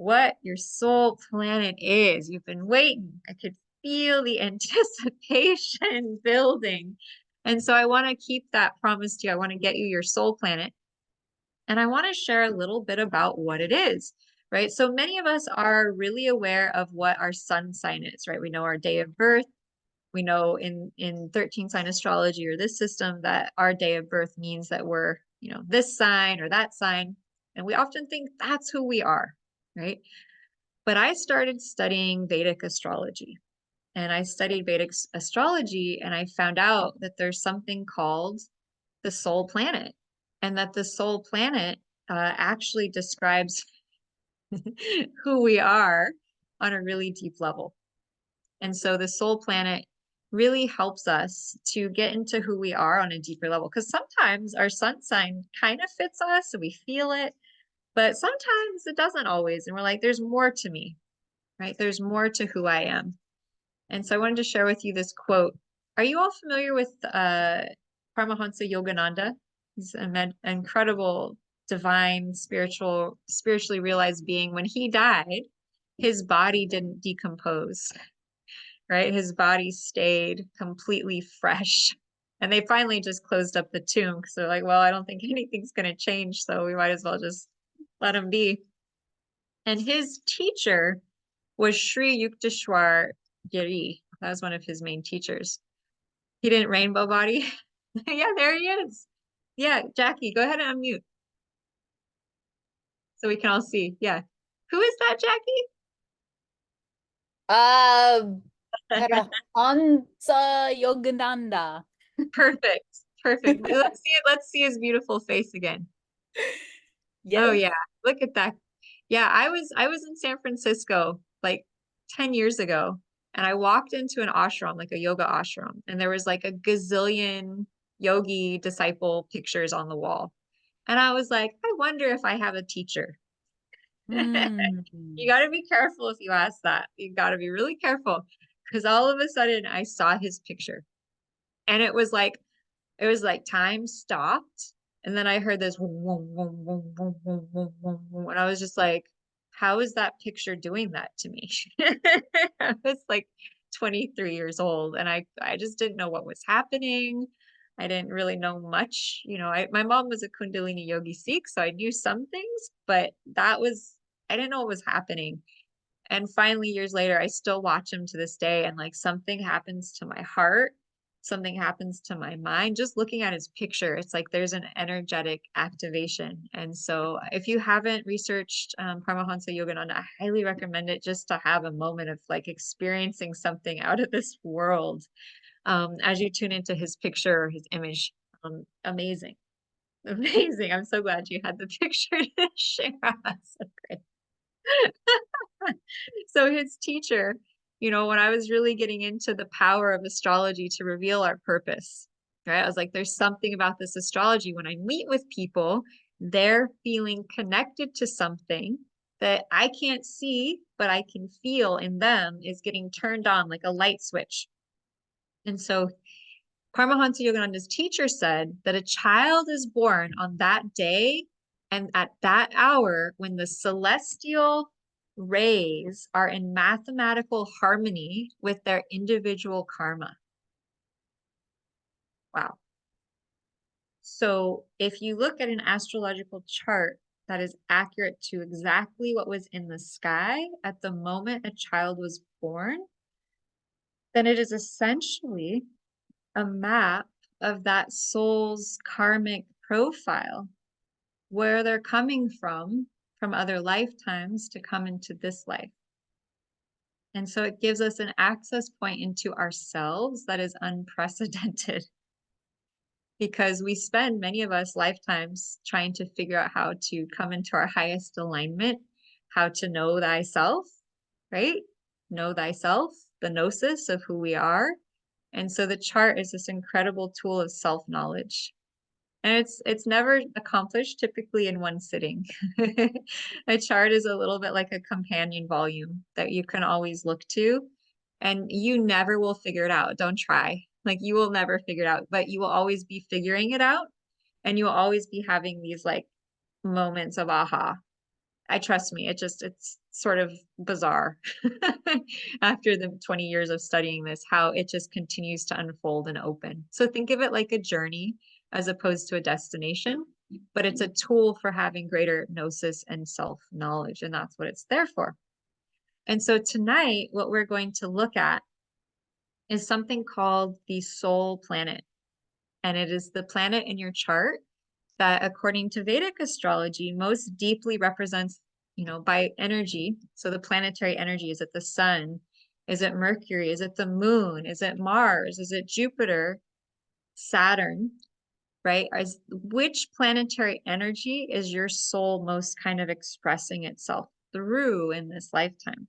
what your soul planet is. You've been waiting. I could feel the anticipation building. And so I want to keep that promise to you. I want to get you your soul planet. And I want to share a little bit about what it is, right? So many of us are really aware of what our sun sign is, right? We know our day of birth. We know in 13 sign astrology or this system that our day of birth means that we're, this sign or that sign. And we often think that's who we are, right? But I started studying Vedic astrology, and I studied Vedic astrology, and I found out that there's something called the soul planet, and that the soul planet actually describes who we are on a really deep level. And so the soul planet really helps us to get into who we are on a deeper level, because sometimes our sun sign kind of fits us and we feel it, but sometimes it doesn't always. And we're like, there's more to me, right? There's more to who I am. And so I wanted to share with you this quote. Are you all familiar with Paramahansa Yogananda? He's an incredible, divine, spiritually realized being. When he died, his body didn't decompose, right? His body stayed completely fresh. And they finally just closed up the tomb because they're like, well, I don't think anything's going to change, so we might as well just let him be. And his teacher was Sri Yukteswar Giri. That was one of his main teachers. He didn't rainbow body. Yeah, there he is. Yeah, Jackie, go ahead and unmute so we can all see. Yeah. Who is that, Jackie? Paramahansa Yogananda. Perfect. Perfect. Let's see it. Let's see his beautiful face again. Oh Yes. yeah. Look at that. Yeah, I was in San Francisco like 10 years ago, and I walked into an ashram, like a yoga ashram, and there was like a gazillion yogi disciple pictures on the wall. And I was like, I wonder if I have a teacher. You Hmm. got to be careful if you ask that. You got to be really careful because all of a sudden I saw his picture, and it was like time stopped, and then I heard this whoom, whoom, whoom, whoom, whoom, whoom, whoom, whoom, whoom, and I was just like, how is that picture doing that to me? I was like 23 years old, and I just didn't know what was happening. I didn't really know much. My mom was a Kundalini yogi Sikh, so I knew some things, but I didn't know what was happening. And finally, years later, I still watch him to this day, and like something happens to my heart, something happens to my mind. Just looking at his picture, it's like there's an energetic activation. And so, if you haven't researched Paramahansa Yogananda, I highly recommend it just to have a moment of like experiencing something out of this world as you tune into his picture, his image. Amazing. Amazing. I'm so glad you had the picture to share. That's so great. So his teacher, when I was really getting into the power of astrology to reveal our purpose, right? I was like, there's something about this astrology. When I meet with people, they're feeling connected to something that I can't see, but I can feel in them is getting turned on like a light switch. And so Paramahansa Yogananda's teacher said that a child is born on that day and at that hour when the celestial rays are in mathematical harmony with their individual karma. Wow. So if you look at an astrological chart that is accurate to exactly what was in the sky at the moment a child was born, then it is essentially a map of that soul's karmic profile, where they're coming from other lifetimes to come into this life. And so it gives us an access point into ourselves that is unprecedented because we spend many of us lifetimes trying to figure out how to come into our highest alignment, how to know thyself, right? Know thyself, the gnosis of who we are. And so the chart is this incredible tool of self-knowledge. And it's never accomplished typically in one sitting. A chart is a little bit like a companion volume that you can always look to, and you never will figure it out. Don't try. Like you will never figure it out, but you will always be figuring it out, and you will always be having these like moments of aha, trust me, it's sort of bizarre after the 20 years of studying this, how it just continues to unfold and open. So think of it like a journey as opposed to a destination, but it's a tool for having greater gnosis and self-knowledge, and that's what it's there for. And so tonight, what we're going to look at is something called the soul planet. And it is the planet in your chart that, according to Vedic astrology, most deeply represents, by energy. So the planetary energy, is it the sun? Is it Mercury? Is it the moon? Is it Mars? Is it Jupiter? Saturn? Right? Which planetary energy is your soul most kind of expressing itself through in this lifetime?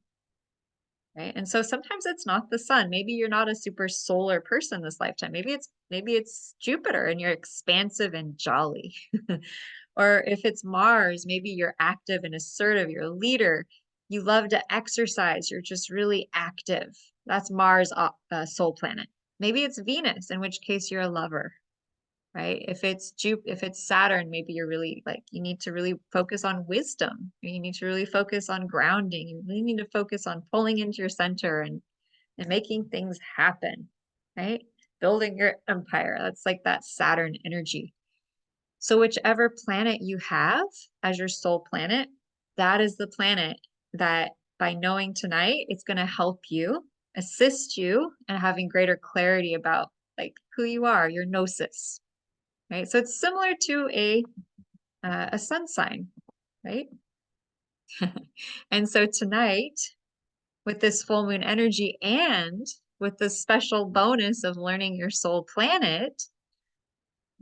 Right? And so sometimes it's not the sun. Maybe you're not a super solar person this lifetime. Maybe it's Jupiter and you're expansive and jolly. Or if it's Mars, maybe you're active and assertive, you're a leader, you love to exercise, you're just really active. That's Mars, soul planet. Maybe it's Venus, in which case you're a lover, right? If it's Saturn, maybe you're really you need to really focus on wisdom. You need to really focus on grounding. You really need to focus on pulling into your center and making things happen, right? Building your empire. That's like that Saturn energy. So whichever planet you have as your soul planet, that is the planet that, by knowing tonight, it's going to help you, assist you in having greater clarity about who you are, your gnosis, right? So it's similar to a sun sign, right? And so tonight, with this full moon energy and with the special bonus of learning your soul planet,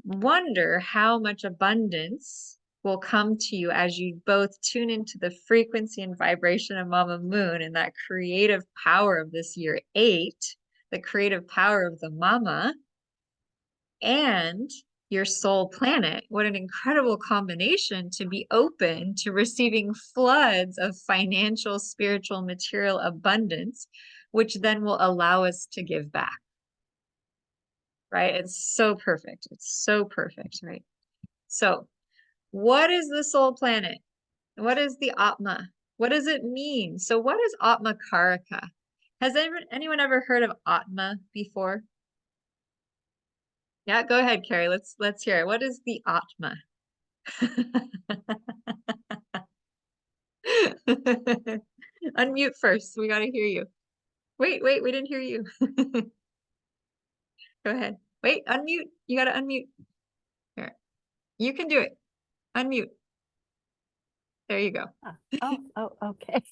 wonder how much abundance will come to you as you both tune into the frequency and vibration of Mama Moon and that creative power of this year 8, the creative power of the Mama, and your soul planet. What an incredible combination to be open to receiving floods of financial, spiritual, material abundance, which then will allow us to give back. Right? It's so perfect. It's so perfect, right? So, what is the soul planet? What is the Atma? What does it mean? So, what is Atma Karaka? Has anyone ever heard of Atma before? Yeah, go ahead, Carrie. Let's hear it. What is the Atma? Unmute first. We got to hear you. Wait, we didn't hear you. Go ahead. Wait, unmute. You got to unmute. Here. You can do it. Unmute. There you go. Okay.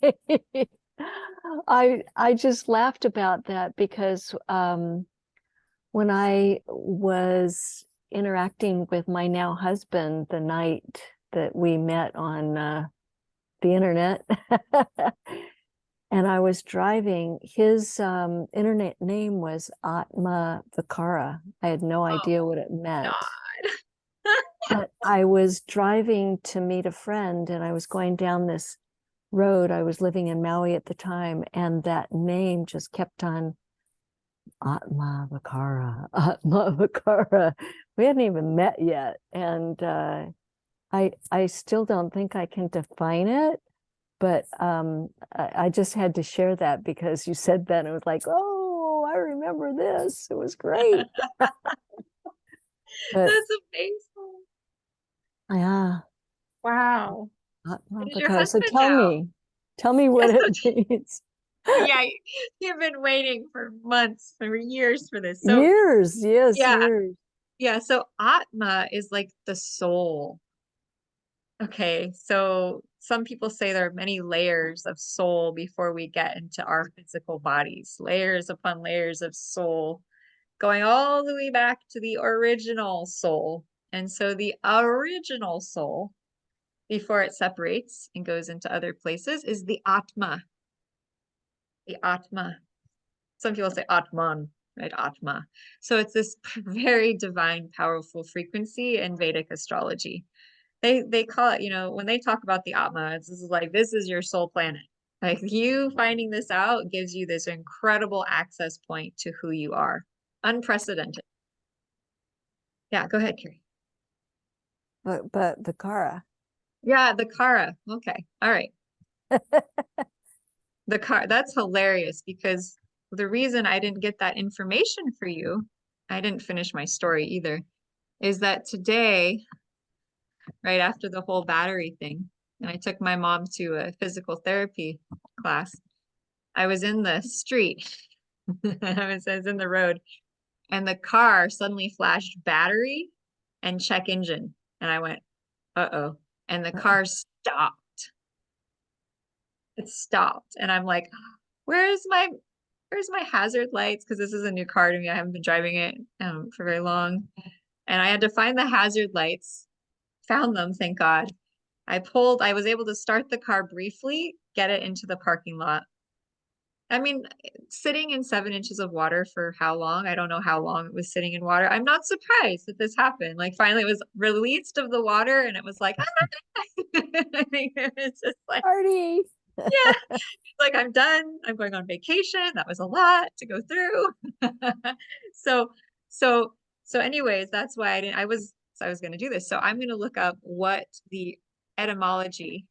I just laughed about that because when I was interacting with my now husband the night that we met on the internet, and I was driving, his internet name was Atma Vikara. I had no idea what it meant. But I was driving to meet a friend and I was going down this road. I was living in Maui at the time, and that name just kept on, Atma Vikara, Atma Vikara. We hadn't even met yet. And I still don't think I can define it, but I just had to share that because you said that and it was like, oh, I remember this. It was great. That's amazing. Yeah. Wow. Atma Is your Vikara. So husband now? tell me what it means. Yeah, you've been waiting for months or years for this. So Years, yes, yeah, years. yeah. So Atma is like the soul. Okay, so some people say there are many layers of soul before we get into our physical bodies, layers upon layers of soul, going all the way back to the original soul. And so the original soul, before it separates and goes into other places, is the Atma. The Atma. Some people say Atman, right? Atma. So it's this very divine, powerful frequency in Vedic astrology. They call it, when they talk about the Atma, this is your soul planet. Like, you finding this out gives you this incredible access point to who you are. Unprecedented. Yeah, go ahead, Carrie. But Vikara. Yeah, the Kara. Okay. All right. The car, that's hilarious because the reason I didn't get that information for you, I didn't finish my story either, is that today, right after the whole battery thing, and I took my mom to a physical therapy class, I was in the street. I was in the road, and the car suddenly flashed battery and check engine. And I went, uh-oh. And the car stopped. It stopped. And I'm like, where's my hazard lights? Because this is a new car to me. I haven't been driving it for very long. And I had to find the hazard lights, found them, thank God. I was able to start the car briefly, get it into the parking lot. I mean, sitting in 7 inches of water for how long? I don't know how long it was sitting in water. I'm not surprised that this happened. Like finally it was released of the water and it was like, it's just like, Party. yeah, like I'm done. I'm going on vacation. That was a lot to go through. So, so, so anyways, that's why I was going to do this. So I'm going to look up what the etymology.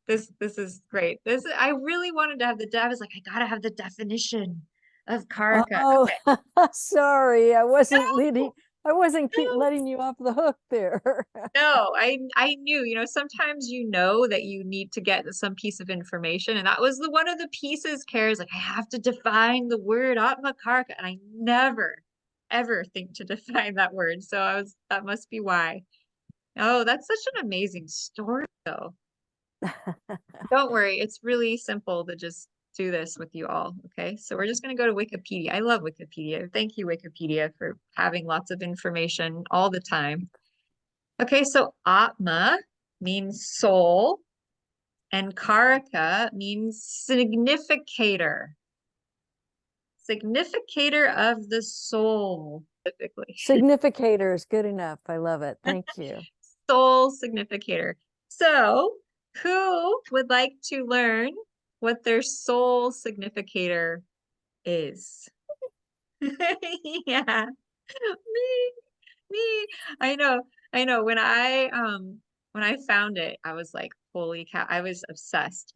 This is great. I really wanted to have I was like, I gotta have the definition of karaka. Oh, Okay. sorry. I wasn't keep No, letting you off the hook there. no, I knew, sometimes that you need to get some piece of information. And that was one of the pieces Kara's like, I have to define the word Atma Karaka. And I never, ever think to define that word. So that must be why. Oh, that's such an amazing story though. Don't worry, it's really simple to just do this with you all. Okay, so we're just going to go to Wikipedia. I love Wikipedia. Thank you, Wikipedia, for having lots of information all the time. Okay, so Atma means soul, and Karaka means significator. Significator of the soul, specifically. Significator is good enough. I love it. Thank you. Soul significator. So, who would like to learn what their soul significator is? Yeah, me. I know, I know. When I found it, I was like, holy cow! I was obsessed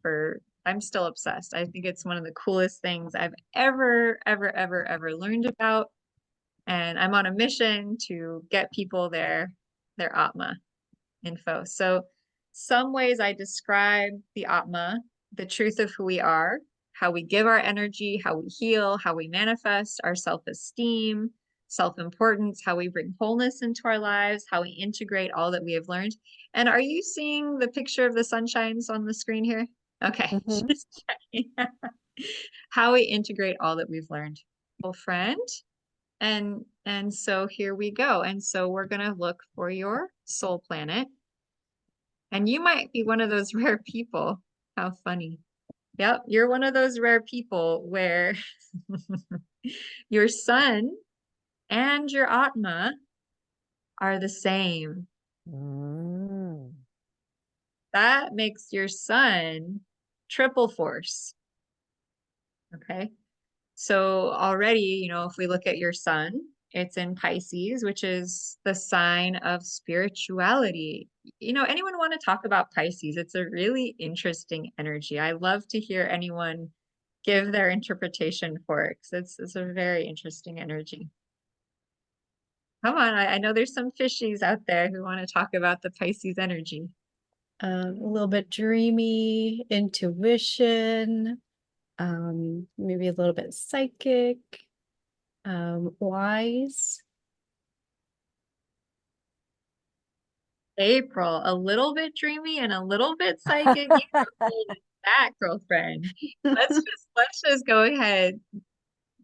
I'm still obsessed. I think it's one of the coolest things I've ever learned about. And I'm on a mission to get people their Atma info. So some ways I describe the Atma, the truth of who we are, how we give our energy, how we heal, how we manifest our self-esteem, self-importance, how we bring wholeness into our lives, how we integrate all that we have learned. And are you seeing the picture of the sunshines on the screen here? Okay, Mhm. just checking. How we integrate all that we've learned. Well, friend, and so here we go. And so we're going to look for your soul planet. And you might be one of those rare people. How funny. Yep, you're one of those rare people where your sun and your Atma are the same. Mm. That makes your sun triple force. Okay. So already, if we look at your sun, it's in Pisces, which is the sign of spirituality. Anyone want to talk about Pisces? It's a really interesting energy. I love to hear anyone give their interpretation for it because it's a very interesting energy. Come on, I know there's some fishies out there who want to talk about the Pisces energy. A little bit dreamy, intuition, maybe a little bit psychic, wise. April, a little bit dreamy and a little bit psychic. You are holding that, girlfriend. Let's just go ahead.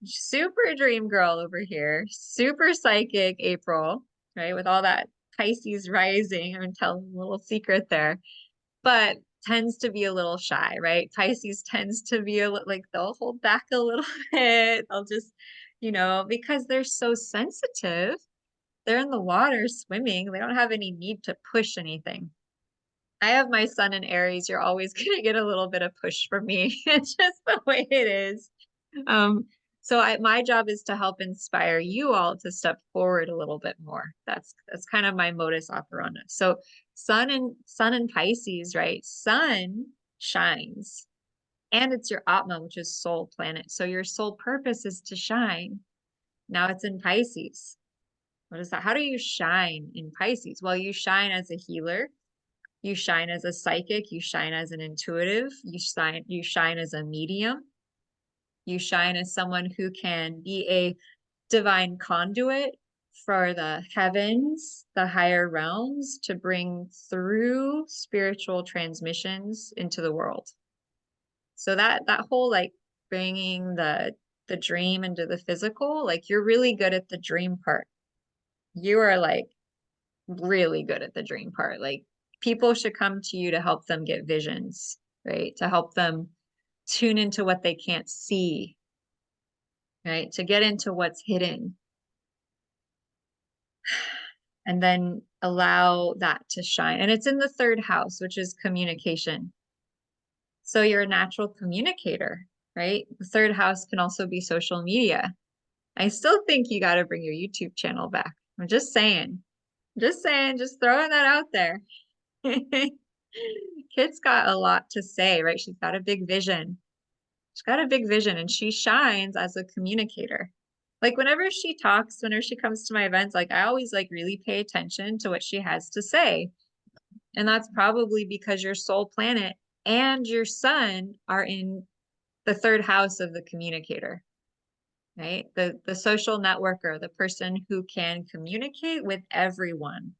Super dream girl over here. Super psychic April, right? With all that Pisces rising. I'm telling a little secret there. But tends to be a little shy, right? Pisces tends to be like they'll hold back a little bit. They'll just, because they're so sensitive, they're in the water swimming. They don't have any need to push anything. I have my sun in Aries. You're always going to get a little bit of push from me. It's just the way it is. Um, So my job is to help inspire you all to step forward a little bit more. That's kind of my modus operandi. So sun and Pisces, right? Sun shines, and it's your Atma, which is soul planet. So your soul purpose is to shine. Now it's in Pisces. What is that? How do you shine in Pisces? Well, you shine as a healer. You shine as a psychic. You shine as an intuitive. You shine as a medium. You shine as someone who can be a divine conduit for the heavens, the higher realms, to bring through spiritual transmissions into the world. So that whole like bringing the dream into the physical, like you're really good at the dream part. You are like really good at the dream part. Like people should come to you to help them get visions, right? To help them tune into what they can't see, right? To get into what's hidden. And then allow that to shine. And it's in the third house, which is communication. So you're a natural communicator, right? The third house can also be social media. I still think you got to bring your YouTube channel back. I'm just saying, just throwing that out there. Kit's got a lot to say, right? She's got a big vision. She's got a big vision and she shines as a communicator. Like whenever she talks, whenever she comes to my events, like I always like really pay attention to what she has to say. And that's probably because your soul planet and your sun are in the third house of the communicator, right? The social networker, the person who can communicate with everyone,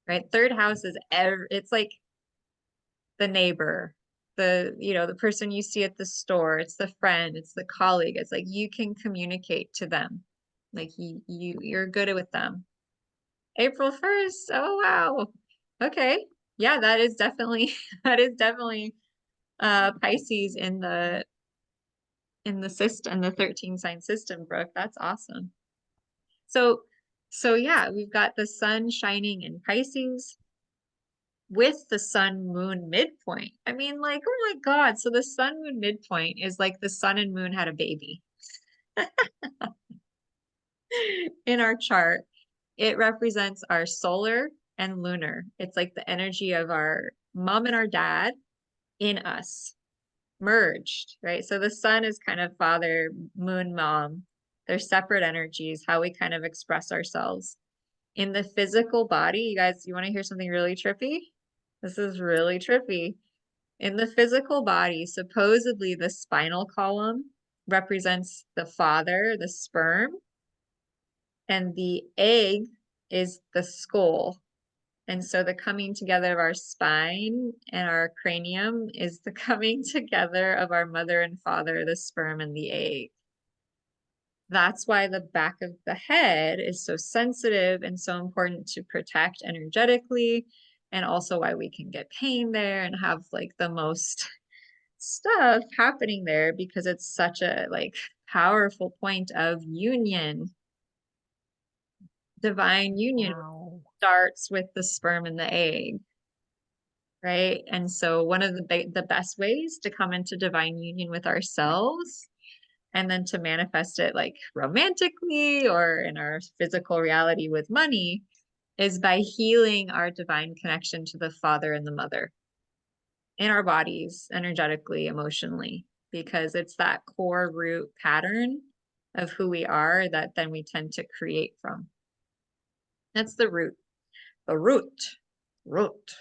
right? Third house is it's like the neighbor, the person you see at the store, it's the friend, it's the colleague. It's like you can communicate to them. Like you're good with them. April 1st. Oh wow. Okay. Yeah, that is definitely Pisces in the system, the 13 sign system, Brooke. That's awesome. So yeah, we've got the sun shining in Pisces with the sun moon midpoint. I mean, like, oh my God. So the sun moon midpoint is like the sun and moon had a baby in our chart. It represents our solar and lunar. It's like the energy of our mom and our dad in us merged, right? So the sun is kind of father, moon, mom. They're separate energies, how we kind of express ourselves. In the physical body, you guys, you want to hear something really trippy? This is really trippy. In the physical body, supposedly the spinal column represents the father, the sperm, and the egg is the skull. And so the coming together of our spine and our cranium is the coming together of our mother and father, the sperm and the egg. That's why the back of the head is so sensitive and so important to protect energetically, and also why we can get pain there and have like the most stuff happening there because it's such a like powerful point of union. Divine union starts with the sperm and the egg, right? And so one of the best ways to come into divine union with ourselves and then to manifest it like romantically or in our physical reality with money is by healing our divine connection to the father and the mother in our bodies, energetically, emotionally, because it's that core root pattern of who we are that then we tend to create from. That's the root. The root.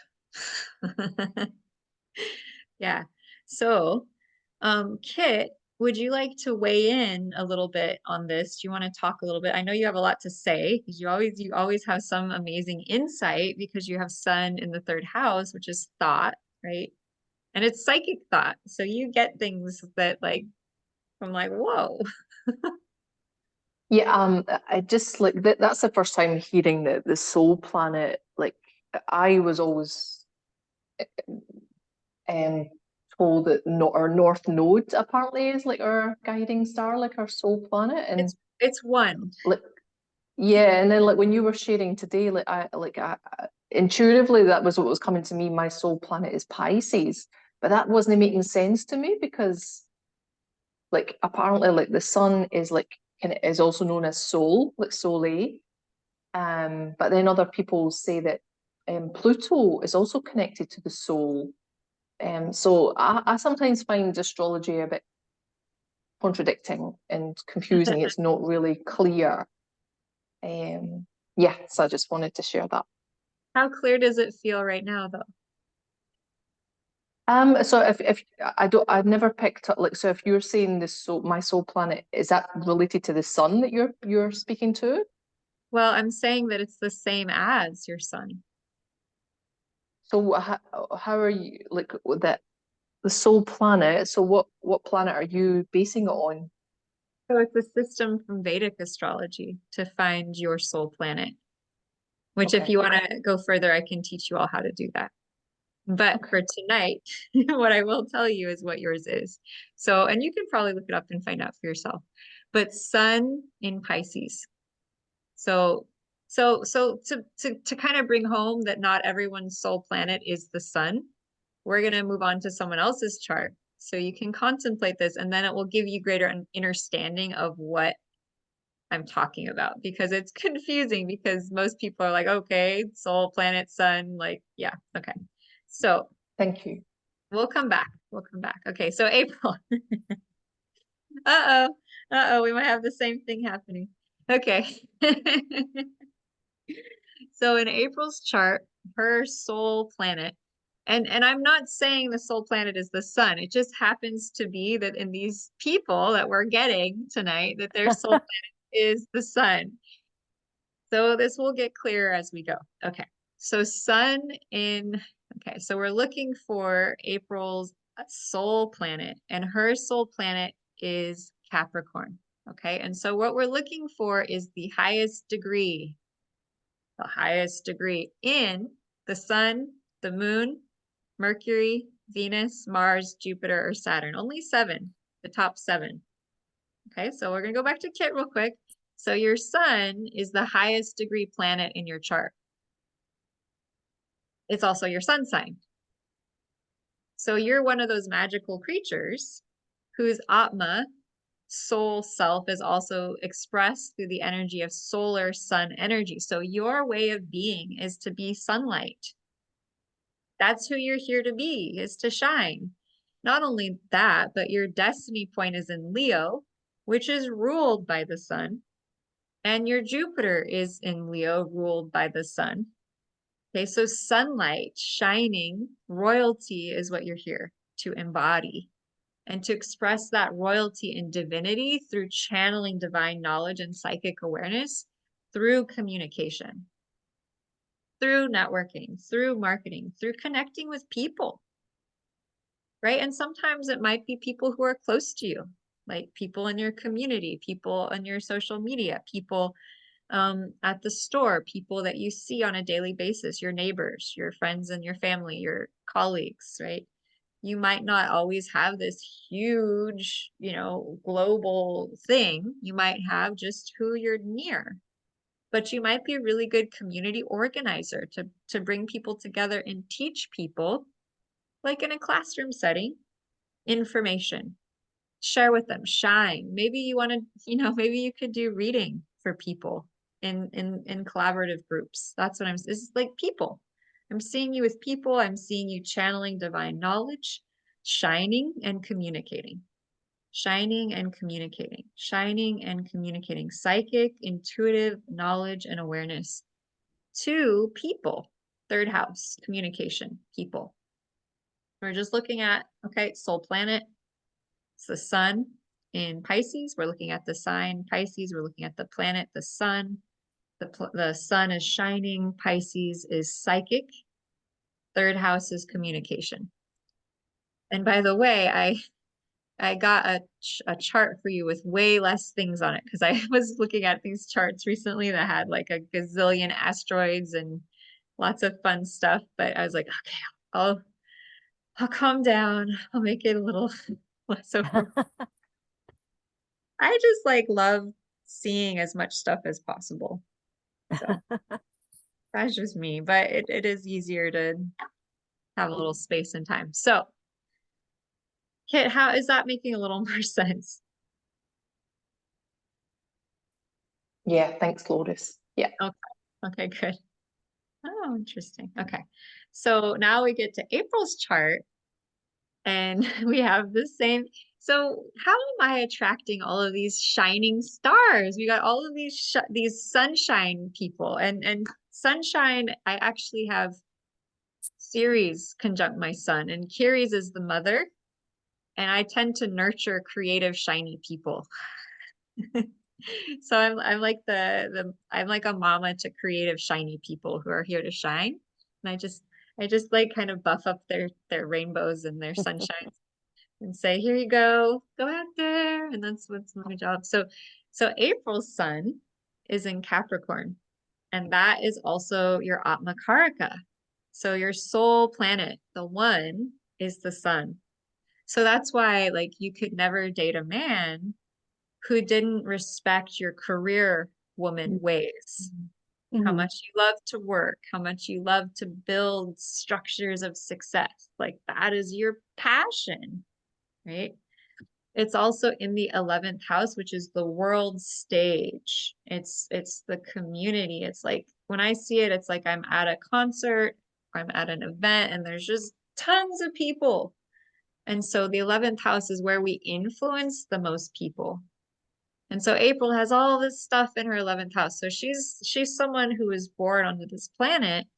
Yeah. So, Kit, would you like to weigh in a little bit on this? Do you want to talk a little bit? I know you have a lot to say because you always have some amazing insight because you have sun in the third house, which is thought, right? And it's psychic thought. So you get things that like, I'm like, whoa. Yeah, I just like that's the first time hearing the soul planet. Like I was always told that our north node apparently is like our guiding star, like our soul planet, and it's one. like yeah, and then like when you were sharing today, intuitively that was what was coming to me. My soul planet is Pisces, but that wasn't making sense to me because like apparently like the sun is like is also known as soul, like Soleil. But then other people say that Pluto is also connected to the soul. So I sometimes find astrology a bit contradicting and confusing. It's not really clear. Yeah, so I just wanted to share that. How clear does it feel right now, though? So if I've never picked up like, so if you're saying this, so my soul planet, is that related to the sun that you're speaking to? Well, I'm saying that it's the same as your sun. So how are you like with that the soul planet? So what planet are you basing it on? So it's a system from Vedic astrology to find your soul planet, which if Okay. you want to go further, I can teach you all how to do that. But Okay. for tonight, what I will tell you is what yours is. So, and you can probably look it up and find out for yourself. But Sun in Pisces. So to kind of bring home that not everyone's soul planet is the sun, we're going to move on to someone else's chart. So you can contemplate this, and then it will give you greater understanding of what I'm talking about, because it's confusing because most people are like, okay, soul, planet, sun, like, yeah, okay. So Thank you. we'll come back. We'll come back. Okay, so April. Uh-oh. Uh-oh, we might have the same thing happening. Okay. So in April's chart, her soul planet, and I'm not saying the soul planet is the sun. It just happens to be that in these people that we're getting tonight, that their soul planet is the sun. So this will get clearer as we go. Okay. So sun in, okay, so we're looking for April's soul planet, and her soul planet is Capricorn. Okay. And so what we're looking for is the highest degree in the sun, the moon, Mercury, Venus, Mars, Jupiter, or Saturn. Only 7, the top 7. Okay, so we're going to go back to Kit real quick. So your sun is the highest degree planet in your chart. It's also your sun sign. So you're one of those magical creatures whose Atma, soul self, is also expressed through the energy of solar sun energy. So your way of being is to be sunlight. That's who you're here to be, is to shine. Not only that, but your destiny point is in Leo, which is ruled by the sun. And your Jupiter is in Leo, ruled by the sun. Okay, so sunlight, shining, royalty is what you're here to embody and to express that royalty in divinity through channeling divine knowledge and psychic awareness through communication, through networking, through marketing, through connecting with people, right? And sometimes it might be people who are close to you, like people in your community, people on your social media, people at the store, people that you see on a daily basis, your neighbors, your friends and your family, your colleagues, right? You might not always have this huge, global thing. You might have just who you're near, but you might be a really good community organizer to bring people together and teach people, like in a classroom setting, information. Share with them, shine. Maybe you want to, maybe you could do reading for people in collaborative groups. That's what this is like people. I'm seeing you with people. I'm seeing you channeling divine knowledge, shining and communicating, shining and communicating, shining and communicating, psychic, intuitive knowledge and awareness to people. Third house, communication, people. We're just looking at, okay, soul planet. It's the sun in Pisces. We're looking at the sign Pisces. We're looking at the planet, the sun. The sun is shining. Pisces is psychic. Third house is communication. And by the way, I got a chart for you with way less things on it because I was looking at these charts recently that had like a gazillion asteroids and lots of fun stuff. But I was like, okay, I'll calm down. I'll make it a little less over. I just like love seeing as much stuff as possible. So that's just me, but it is easier to have a little space and time. So Kit, how is that making a little more sense? Yeah, thanks, Loris. Yeah. Okay. Okay, good. Oh, interesting. Okay. So now we get to April's chart and we have the same. So how am I attracting all of these shining stars? We got all of these sunshine people and sunshine, I actually have Ceres conjunct my sun, and Ceres is the mother, and I tend to nurture creative, shiny people. So I'm like I'm like a mama to creative, shiny people who are here to shine. And I just like kind of buff up their rainbows and their sunshines and say, here you go out there. And that's what's my job. So April's sun is in Capricorn, and that is also your Atma Karaka. So your soul planet, the one, is the sun. So that's why like you could never date a man who didn't respect your career woman ways. How Mhm. much you love to work, how much you love to build structures of success. Like that is your passion, right? It's also in the 11th house, which is the world stage. It's the community. It's like when I see it, it's like I'm at a concert, or I'm at an event, and there's just tons of people. And so the 11th house is where we influence the most people. And so April has all this stuff in her 11th house. So she's someone who was born onto this planet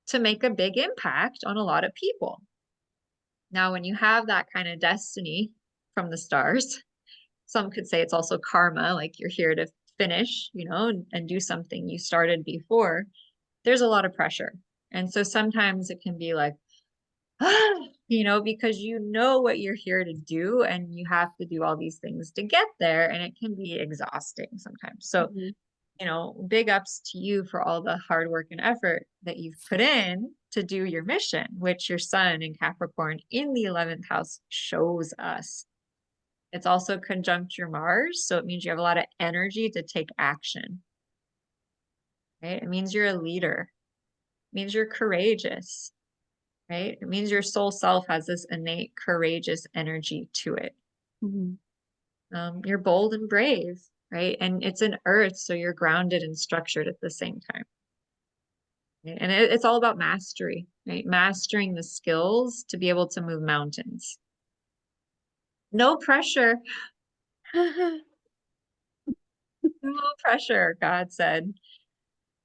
to make a big impact on a lot of people. Now, when you have that kind of destiny from the stars, some could say it's also karma, like you're here to finish, and do something you started before. There's a lot of pressure. And so sometimes it can be like, because you know what you're here to do and you have to do all these things to get there, and it can be exhausting sometimes. So, Mhm. Big ups to you for all the hard work and effort that you've put in to do your mission, which your sun in Capricorn in the 11th house shows us. It's also conjunct your Mars, so it means you have a lot of energy to take action, right? It means you're a leader. It means you're courageous, right? It means your soul self has this innate courageous energy to it. Mhm. You're bold and brave, right? And it's an earth, so you're grounded and structured at the same time. Right? And it's all about mastery, right? Mastering the skills to be able to move mountains. No pressure. No pressure, God said.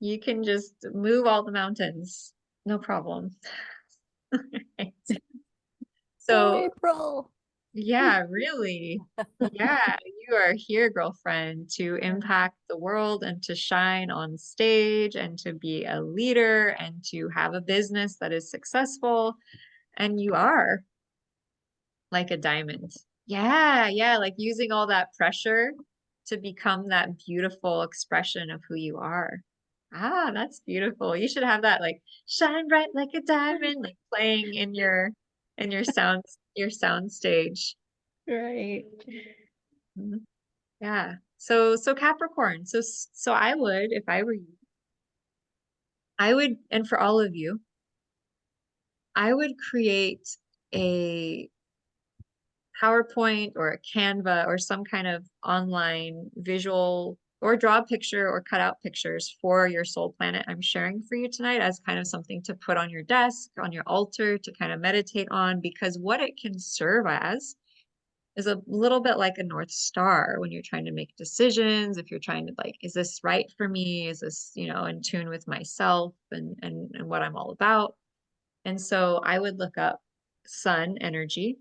You can just move all the mountains. No problem. Right. Go So April. yeah, really. Yeah, you are here, girlfriend, to impact the world and to shine on stage and to be a leader and to have a business that is successful. And you are like a diamond. Yeah, yeah, like using all that pressure to become that beautiful expression of who you are. Ah, that's beautiful. You should have that like shine bright like a diamond, like playing in your sound stage. Right. Mhm. Yeah. So Capricorn. So I would, if I were you, I would, and for all of you, I would create a PowerPoint or a Canva or some kind of online visual or draw a picture or cut out pictures for your soul planet I'm sharing for you tonight as kind of something to put on your desk, on your altar to kind of meditate on, because what it can serve as is a little bit like a North Star when you're trying to make decisions. If you're trying to like, is this right for me? Is this, in tune with myself and what I'm all about? And so I would look up sun energy.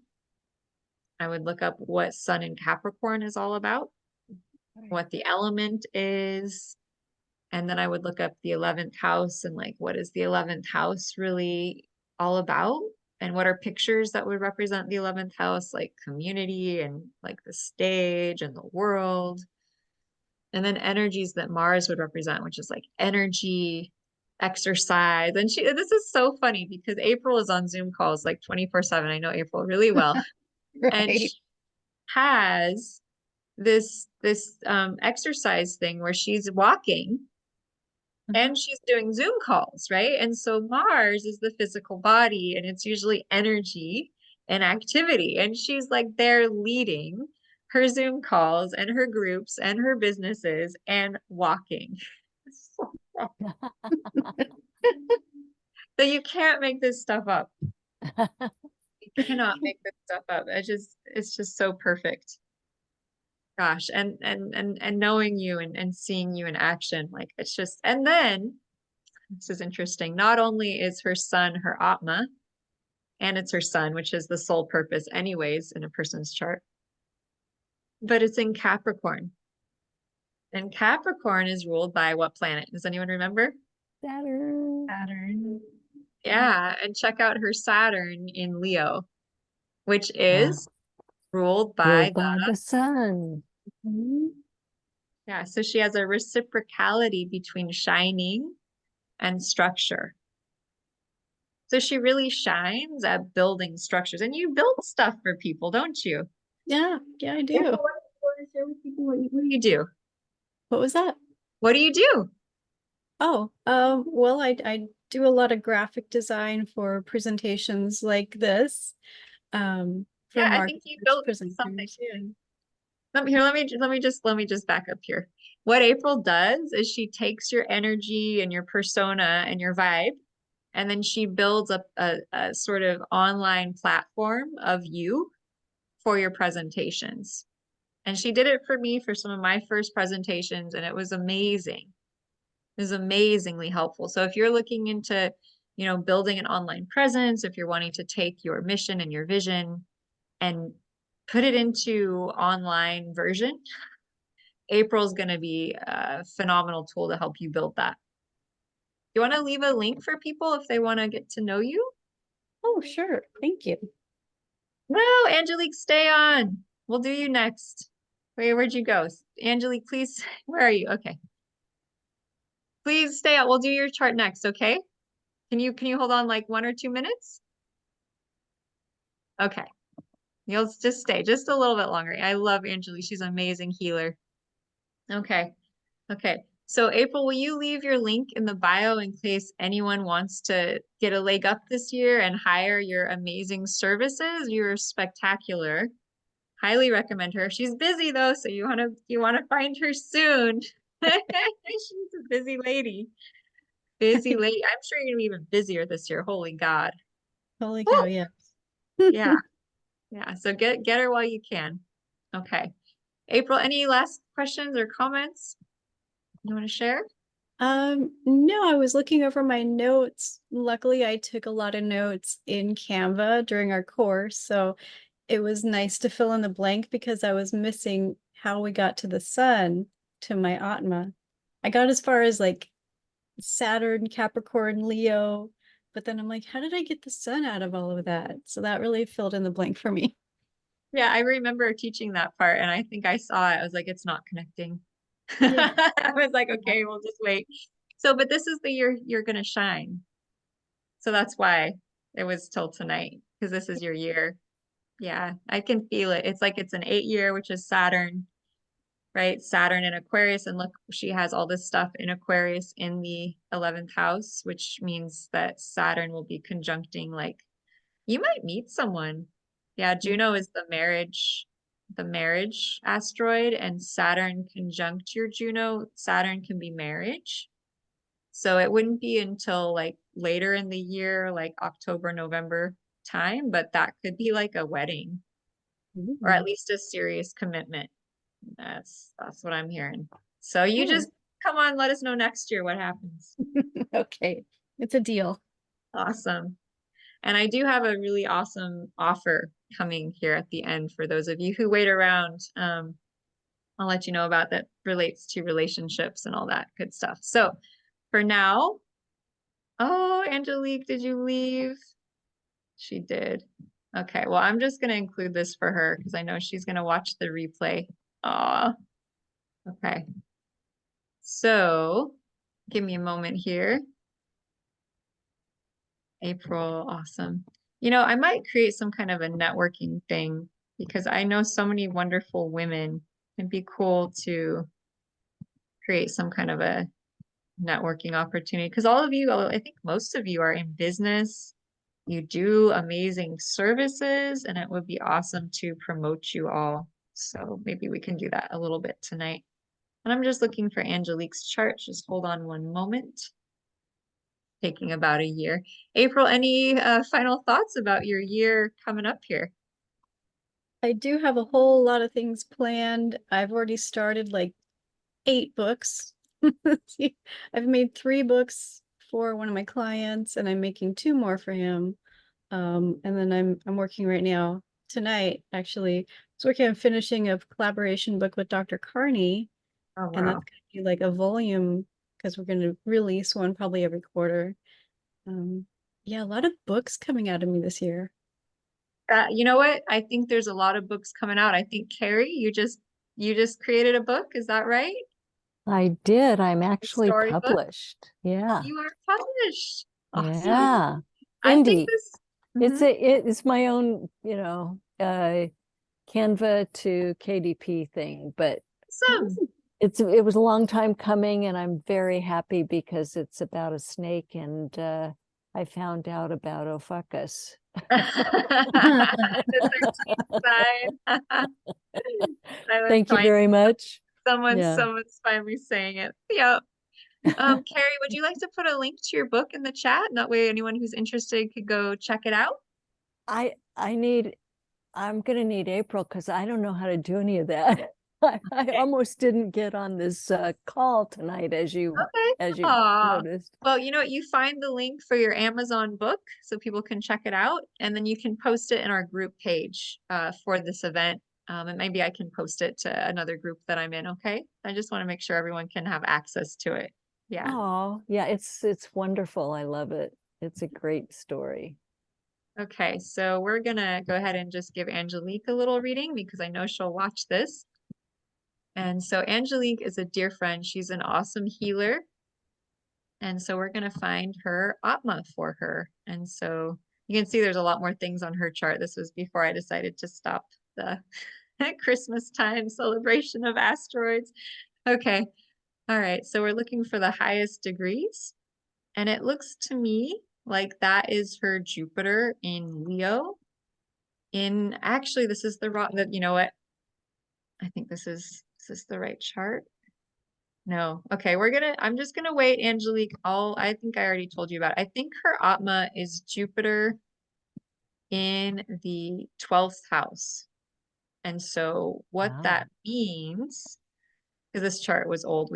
I would look up what sun in Capricorn is all about, what the element is, and then I would look up the 11th house and like, what is the 11th house really all about? And what are pictures that would represent the 11th house, like community and like the stage and the world. And then energies that Mars would represent, which is like energy, exercise. And this is so funny because April is on Zoom calls like 24/7. I know April really well. And Right. she has this exercise thing where she's walking and she's doing Zoom calls, right? And so Mars is the physical body and it's usually energy. an activity. And she's like there leading her Zoom calls and her groups and her businesses and walking. So you can't make this stuff up. You cannot make this stuff up. It's just so perfect. Gosh, and knowing you and seeing you in action, like it's just, and then this is interesting. Not only is her sun her Atma, and it's her sun, which is the sole purpose anyways in a person's chart, but it's in Capricorn. And Capricorn is ruled by what planet? Does anyone remember? Saturn. Saturn. Yeah, and check out her Saturn in Leo, which Yeah. is ruled by Ruled by the sun. yeah, so she has a reciprocality between shining and structure. So she really shines at building structures. And you build stuff for people, don't you? Yeah, I Yeah, do. so what do you want to share with people? What do you do? What was that? What do you do? Oh, well, I do a lot of graphic design for presentations like this, for Yeah, I think you marketers, built something. presenters. Yeah. Let me just back up here. What April does is she takes your energy and your persona and your vibe, and then she builds up a sort of online platform of you for your presentations. And she did it for me for some of my first presentations, and it was amazing. It was amazingly helpful. So if you're looking into, building an online presence, if you're wanting to take your mission and your vision and put it into online version, April's going to be a phenomenal tool to help you build that. You want to leave a link for people if they want to get to know you? Oh, sure. Thank you. No, Angelique, stay on. We'll do you next. Wait, where'd you go? Angelique, please, where are you? Okay. Please stay out. We'll do your chart next, okay? Can you hold on like 1 or 2 minutes? Okay. You'll just stay just a little bit longer. I love Angelique. She's an amazing healer. Okay. Okay. So April, will you leave your link in the bio in case anyone wants to get a leg up this year and hire your amazing services? You're spectacular. Highly recommend her. She's busy though, so you wanna find her soon. She's a busy lady. Busy lady. I'm sure you're gonna be even busier this year. Holy God. Holy Woo! cow, yeah. Yeah. Yeah. So get her while you can. Okay. April, any last questions or comments you want to share? No, I was looking over my notes. Luckily, I took a lot of notes in Canva during our course, so it was nice to fill in the blank because I was missing how we got to the sun to my Atma. I got as far as like Saturn, Capricorn, Leo, but then I'm like, how did I get the sun out of all of that? So that really filled in the blank for me. Yeah, I remember teaching that part and I think I saw it. I was like, it's not connecting. Yeah. I was like, okay, we'll just wait. So, but this is the year you're gonna shine. So that's why it was till tonight, because this is your year. Yeah, I can feel it. It's like it's an 8-year, which is Saturn, right? Saturn in Aquarius. And look, she has all this stuff in Aquarius in the 11th house, which means that Saturn will be conjuncting, like, you might meet someone. Yeah, Juno is the marriage asteroid, and Saturn conjunct your Juno. Saturn can be marriage. So it wouldn't be until like later in the year, like October, November time, but that could be like a wedding or at least a serious commitment. That's what I'm hearing. So you just come on, let us know next year what happens. Okay, it's a deal. Awesome. And I do have a really awesome offer coming here at the end for those of you who wait around. I'll let you know about that relates to relationships and all that good stuff. So for now, oh, Angelique, did you leave? She did. Okay, well, I'm just going to include this for her because I know she's going to watch the replay. Aw. Okay. So give me a moment here. April, awesome. I might create some kind of a networking thing because I know so many wonderful women. It'd be cool to create some kind of a networking opportunity because all of you, I think most of you are in business You do amazing services, and it would be awesome to promote you all. So maybe we can do that a little bit tonight. And I'm just looking for Angelique's chart. Just hold on one moment. Taking about a year. April, any final thoughts about your year coming up here? I do have a whole lot of things planned. I've already started like 8 books. I've made 3 books for one of my clients, and I'm making 2 more for him. And then I'm working right now tonight, actually. I was working on finishing a collaboration book with Dr. Carney, Oh, and that's wow. gonna be like a volume because we're gonna release one probably every quarter. Yeah, a lot of books coming out of me this year. You know what? I think there's a lot of books coming out. I think Carrie, you just created a book, is that right? I did. I'm A actually storybook? published. Yeah. You are published. Awesome. Yeah. I think Indie. this. It's Mhm. it's my own, Canva to KDP thing, but Awesome. it was a long time coming, and I'm very happy because it's about a snake, and I found out about Ophucus. The 13th sign. I was Thank you fine. very much. Yeah. Someone's finally saying it. Yeah. Carrie, would you like to put a link to your book in the chat? And that way anyone who's interested could go check it out. I'm gonna need April because I don't know how to do any of that. I Okay. almost didn't get on this call tonight, as you Okay. Aw. noticed. Well, you know what? You find the link for your Amazon book so people can check it out, and then you can post it in our group page for this event. And maybe I can post it to another group that I'm in, okay? I just want to make sure everyone can have access to it. Yeah. Oh, yeah, it's wonderful. I love it. It's a great story. Okay, so we're gonna go ahead and just give Angelique a little reading because I know she'll watch this. And so Angelique is a dear friend. She's an awesome healer. And so we're going to find her Atma for her. And so you can see there's a lot more things on her chart. This was before I decided to stop the Christmas time celebration of asteroids. Okay. All right. So we're looking for the highest degrees. And it looks to me like that is her Jupiter in Leo. Actually, this is the wrong, you know what? I think is this the right chart? No. Okay, I'm just gonna wait, Angelique. I think I already told you about it. I think her Atma is Jupiter in the 12th house. And so what Wow. that means, because this chart was old,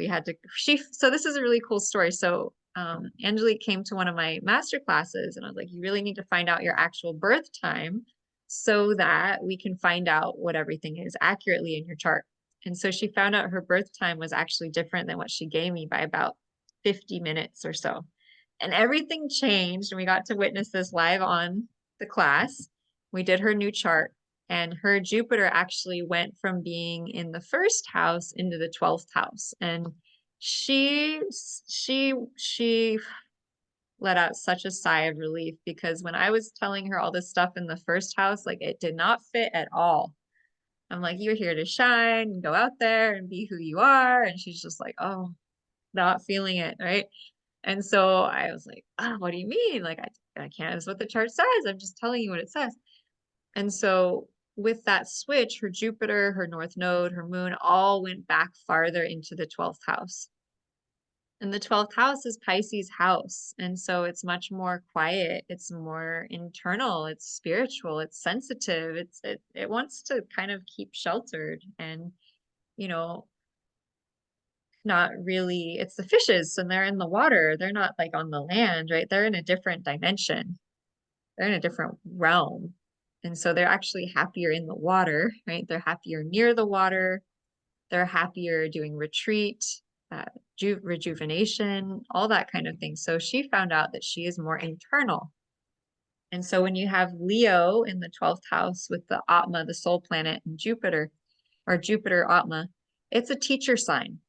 so this is a really cool story. So Angelique came to one of my master classes and I was like, you really need to find out your actual birth time so that we can find out what everything is accurately in your chart. And so she found out her birth time was actually different than what she gave me by about 50 minutes or so. And everything changed, and we got to witness this live on the class. We did her new chart, and her Jupiter actually went from being in the first house into the 12th house. And she let out such a sigh of relief because when I was telling her all this stuff in the first house, like it did not fit at all. I'm like, you're here to shine and go out there and be who you are. And she's just like, oh, not feeling it, right? And so I was like, oh, what do you mean? Like, I can't, that's what the chart says. I'm just telling you what it says. And so with that switch, her Jupiter, her North Node, her Moon all went back farther into the 12th house. And the 12th house is Pisces house. And so it's much more quiet. It's more internal. It's spiritual. It's sensitive. It wants to kind of keep sheltered and, you know, not really, it's the fishes and they're in the water. They're not like on the land, right? They're in a different dimension. They're in a different realm. And so they're actually happier in the water, right? They're happier near the water. They're happier doing retreat, uh, rejuvenation, all that kind of thing. So she found out that she is more internal. And so when you have Leo in the 12th house with the Atma, the soul planet, and Jupiter, or Jupiter Atma, it's a teacher sign.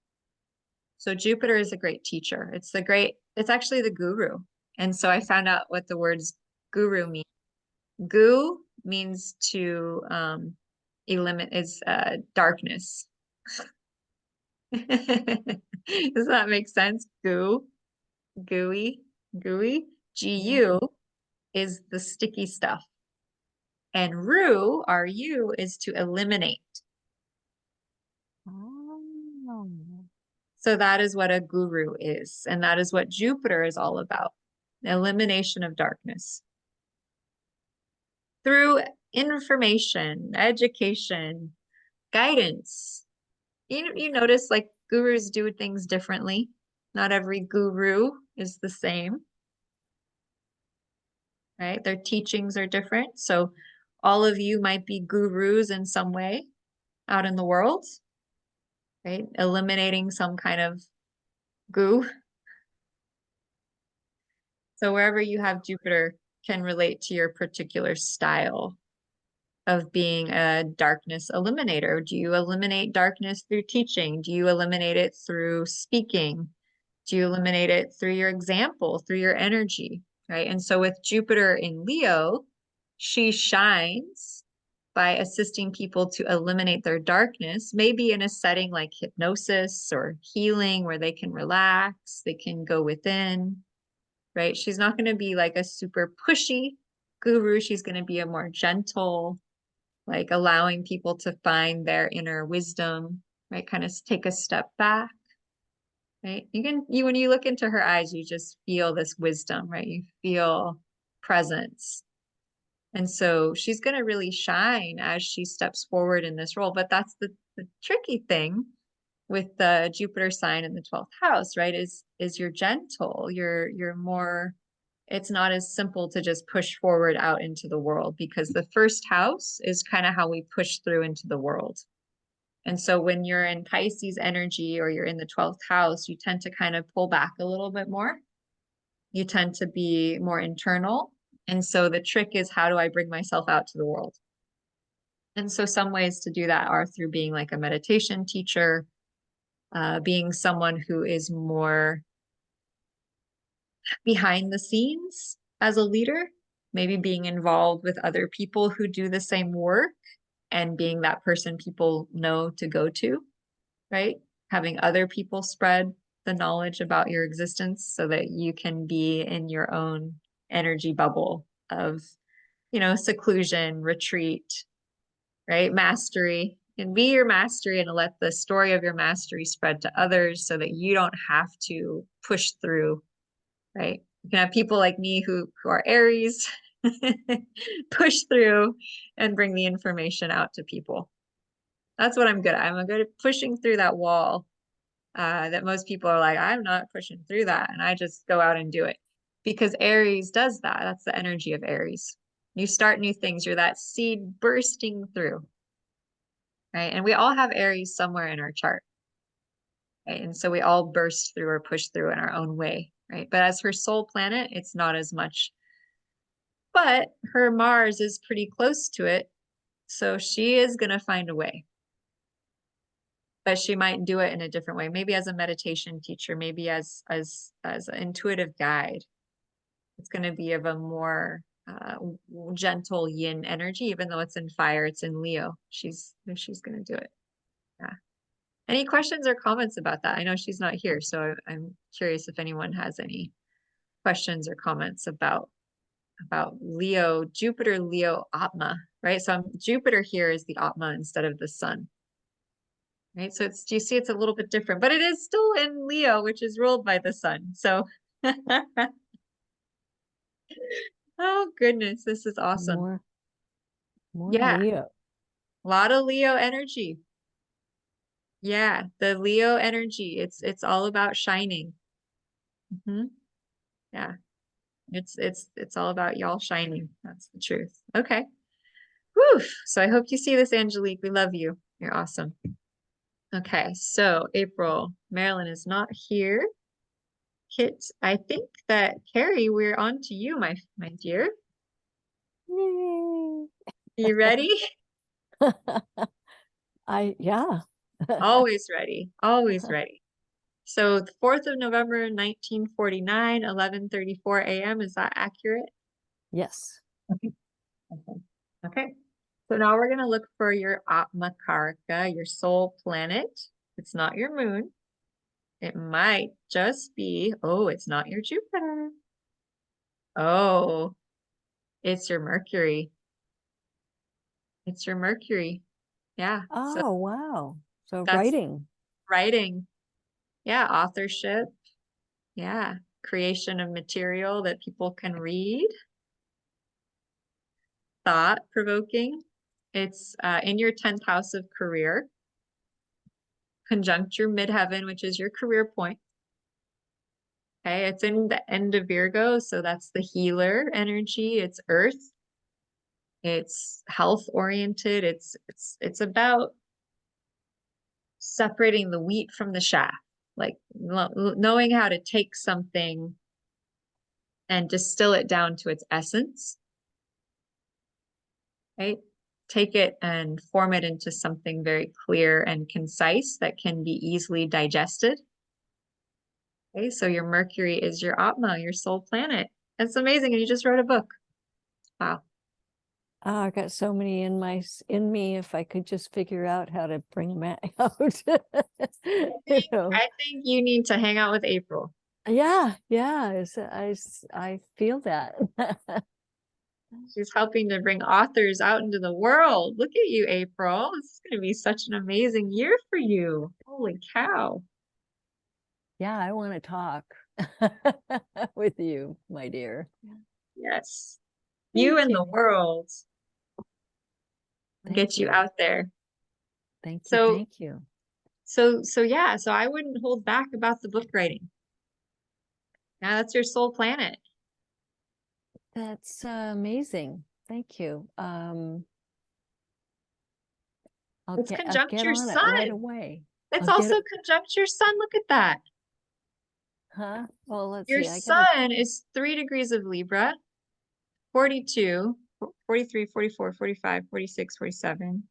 So Jupiter is a great teacher. It's actually the guru. And so I found out what the words guru mean. Gu means to eliminate is darkness. Does that make sense? Gooey, gooey, Yeah. Gu is the sticky stuff. And Ru, R-U, is to eliminate. Oh. So that is what a guru is. And that is what Jupiter is all about. Elimination of darkness. Through information, education, guidance. You notice like gurus do things differently. Not every guru is the same. Right? Their teachings are different. So all of you might be gurus in some way out in the world, right? Eliminating some kind of goo. So wherever you have Jupiter can relate to your particular style of being a darkness eliminator. Do you eliminate darkness through teaching? Do you eliminate it through speaking? Do you eliminate it through your example, through your energy, right? And so with Jupiter in Leo, she shines by assisting people to eliminate their darkness, maybe in a setting like hypnosis or healing where they can relax, they can go within, right? She's not going to be like a super pushy guru. She's going to be a more gentle, like allowing people to find their inner wisdom, right? Kind of take a step back, right? When you look into her eyes, you just feel this wisdom, right? You feel presence. And so she's going to really shine as she steps forward in this role. But that's the tricky thing with the Jupiter sign in the 12th house, right? Is you're gentle, you're more, it's not as simple to just push forward out into the world, because the first house is kind of how we push through into the world. And so when you're in Pisces energy or you're in the 12th house, you tend to kind of pull back a little bit more. You tend to be more internal. And so the trick is, how do I bring myself out to the world? And so some ways to do that are through being like a meditation teacher, being someone who is more behind the scenes as a leader, maybe being involved with other people who do the same work and being that person people know to go to, right? Having other people spread the knowledge about your existence so that you can be in your own energy bubble of, seclusion, retreat, right? Mastery. And be your mastery and let the story of your mastery spread to others so that you don't have to push through, right? You can have people like me who are Aries push through and bring the information out to people. That's what I'm good at. I'm good at pushing through that wall that most people are like, I'm not pushing through that. And I just go out and do it, because Aries does that. That's the energy of Aries. You start new things. You're that seed bursting through, right? And we all have Aries somewhere in our chart, right? And so we all burst through or push through in our own way, right? But as her soul planet, it's not as much. But her Mars is pretty close to it, so she is going to find a way. But she might do it in a different way, maybe as a meditation teacher, maybe as an intuitive guide. It's going to be of a more gentle yin energy, even though it's in fire, it's in Leo. She's going to do it. Yeah. Any questions or comments about that? I know she's not here, so I'm curious if anyone has any questions or comments about Leo, Jupiter, Leo, Atma, right? So Jupiter here is the Atma instead of the sun. Right, so do you see it's a little bit different, but it is still in Leo, which is ruled by the sun. So, oh goodness, this is awesome. More Yeah, Leo. a lot of Leo energy. Yeah, the Leo energy. It's all about shining. Yeah, it's all about y'all shining. That's the truth. Okay. Whew. So I hope you see this, Angelique. We love you. You're awesome. Okay, so April, Marilyn is not here. Kit, I think that Carrie, we're on to you, my dear. Yay. You ready? Yeah. Always ready. Always ready. So the 4th of November, 1949, 11:34 a.m. Is that accurate? Yes. Okay. Okay. So now we're going to look for your Atma Karaka, your soul planet. It's not your moon. It might just be, oh, it's not your Jupiter. Oh, It's your Mercury. It's your Mercury. Yeah. So Oh, wow. So that's writing. writing. Yeah. Authorship. Yeah. Creation of material that people can read. Thought provoking. It's in your 10th house of career. Conjunct your midheaven, which is your career point. Okay. It's in the end of Virgo. So that's the healer energy. It's earth. It's health oriented. It's about separating the wheat from the chaff, like knowing how to take something and distill it down to its essence, right? Take it and form it into something very clear and concise that can be easily digested. Okay, so your Mercury is your Atma, your soul planet. That's amazing. And you just wrote a book. Wow. Oh, I got so many in me. If I could just figure out how to bring them out. You know. I think you need to hang out with April. Yeah, I feel that. She's helping to bring authors out into the world. Look at you, April. This is going to be such an amazing year for you. Holy cow. Yeah, I want to talk with you, my dear. Yes. You Thank and the you. world. Thank Get you you. out there. Thank you. So, Thank you. so yeah, so I wouldn't hold back about the book writing. Now that's your soul planet. That's amazing. Thank you. I'll It's get conjunct your on it right sun. away. It's I'll get also it. conjunct your sun. Look at that. Huh? Well, let's Your see. I gotta. sun is 3 degrees of Libra, 42, 43, 44, 45, 46, 47.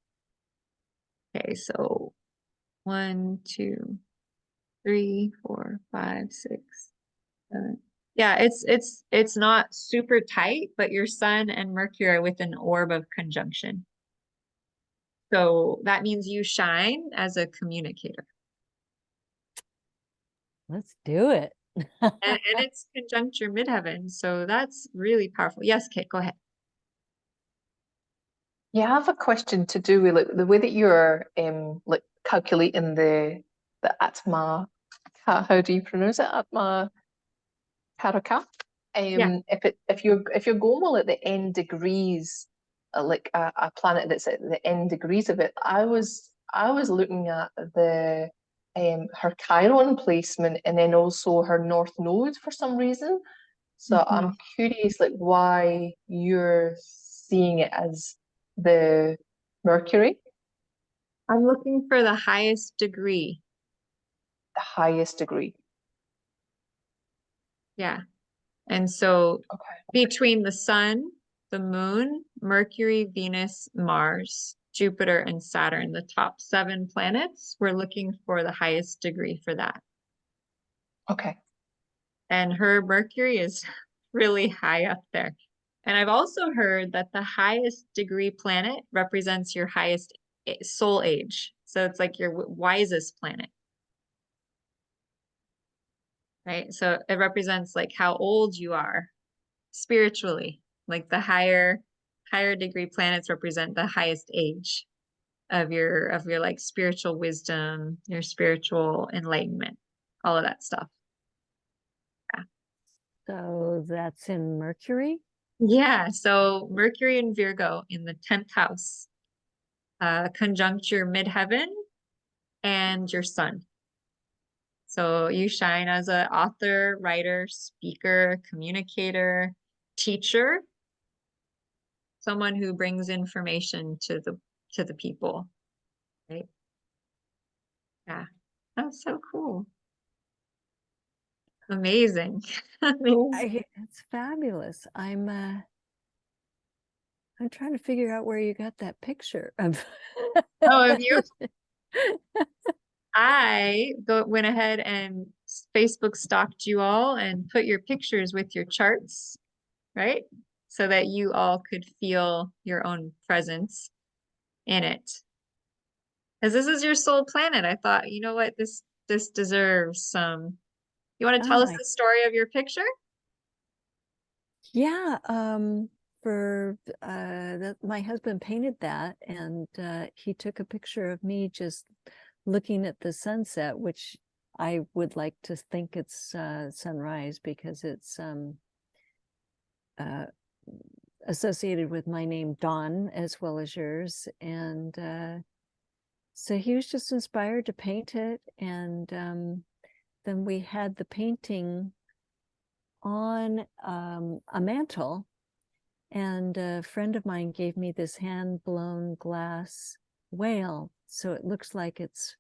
Okay, so 1, 2, 3, 4, 5, 6, 7. Yeah, it's not super tight, but your sun and Mercury are with an orb of conjunction. So that means you shine as a communicator. Let's do it. And it's conjunct your midheaven. So that's really powerful. Yes, Kate, go ahead. Yeah, I have a question to do with like the way that you're like calculating the Atma. How do you pronounce it? Atma Karaka. Yeah. If you're going well at the end degrees, like a planet that's at the end degrees of it, I was looking at the her Chiron placement and then also her North Node for some reason. So I'm curious, like why you're seeing it as the Mercury, I'm looking for the highest degree. the highest degree. Yeah. And so Okay. between the sun, the moon, Mercury, Venus, Mars, Jupiter, and Saturn, the top 7 planets, we're looking for the highest degree for that. Okay. And her Mercury is really high up there. And I've also heard that the highest degree planet represents your highest soul age. So it's like your wisest planet. Right? So it represents like how old you are spiritually. Like the higher degree planets represent the highest age of your like spiritual wisdom, your spiritual enlightenment, all of that stuff. So that's in Mercury. Yeah, so Mercury and Virgo in the 10th house, conjunct your midheaven and your sun. So you shine as an author, writer, speaker, communicator, teacher, someone who brings information to the people, right? Yeah, that's so cool. Amazing. It's fabulous. I'm trying to figure out where you got that picture of. Oh, have you? I went ahead and Facebook stalked you all and put your pictures with your charts, right? So that you all could feel your own presence in it. Because this is your soul planet. I thought, you know what, this deserves some. You want to tell us Oh, the story of your picture? yeah. for that my husband painted that, and he took a picture of me just looking at the sunset, which I would like to think it's sunrise because it's associated with my name Dawn as well as yours. And so he was just inspired to paint it, and then we had the painting on a mantle, and a friend of mine gave me this hand-blown glass whale, so it looks like it's,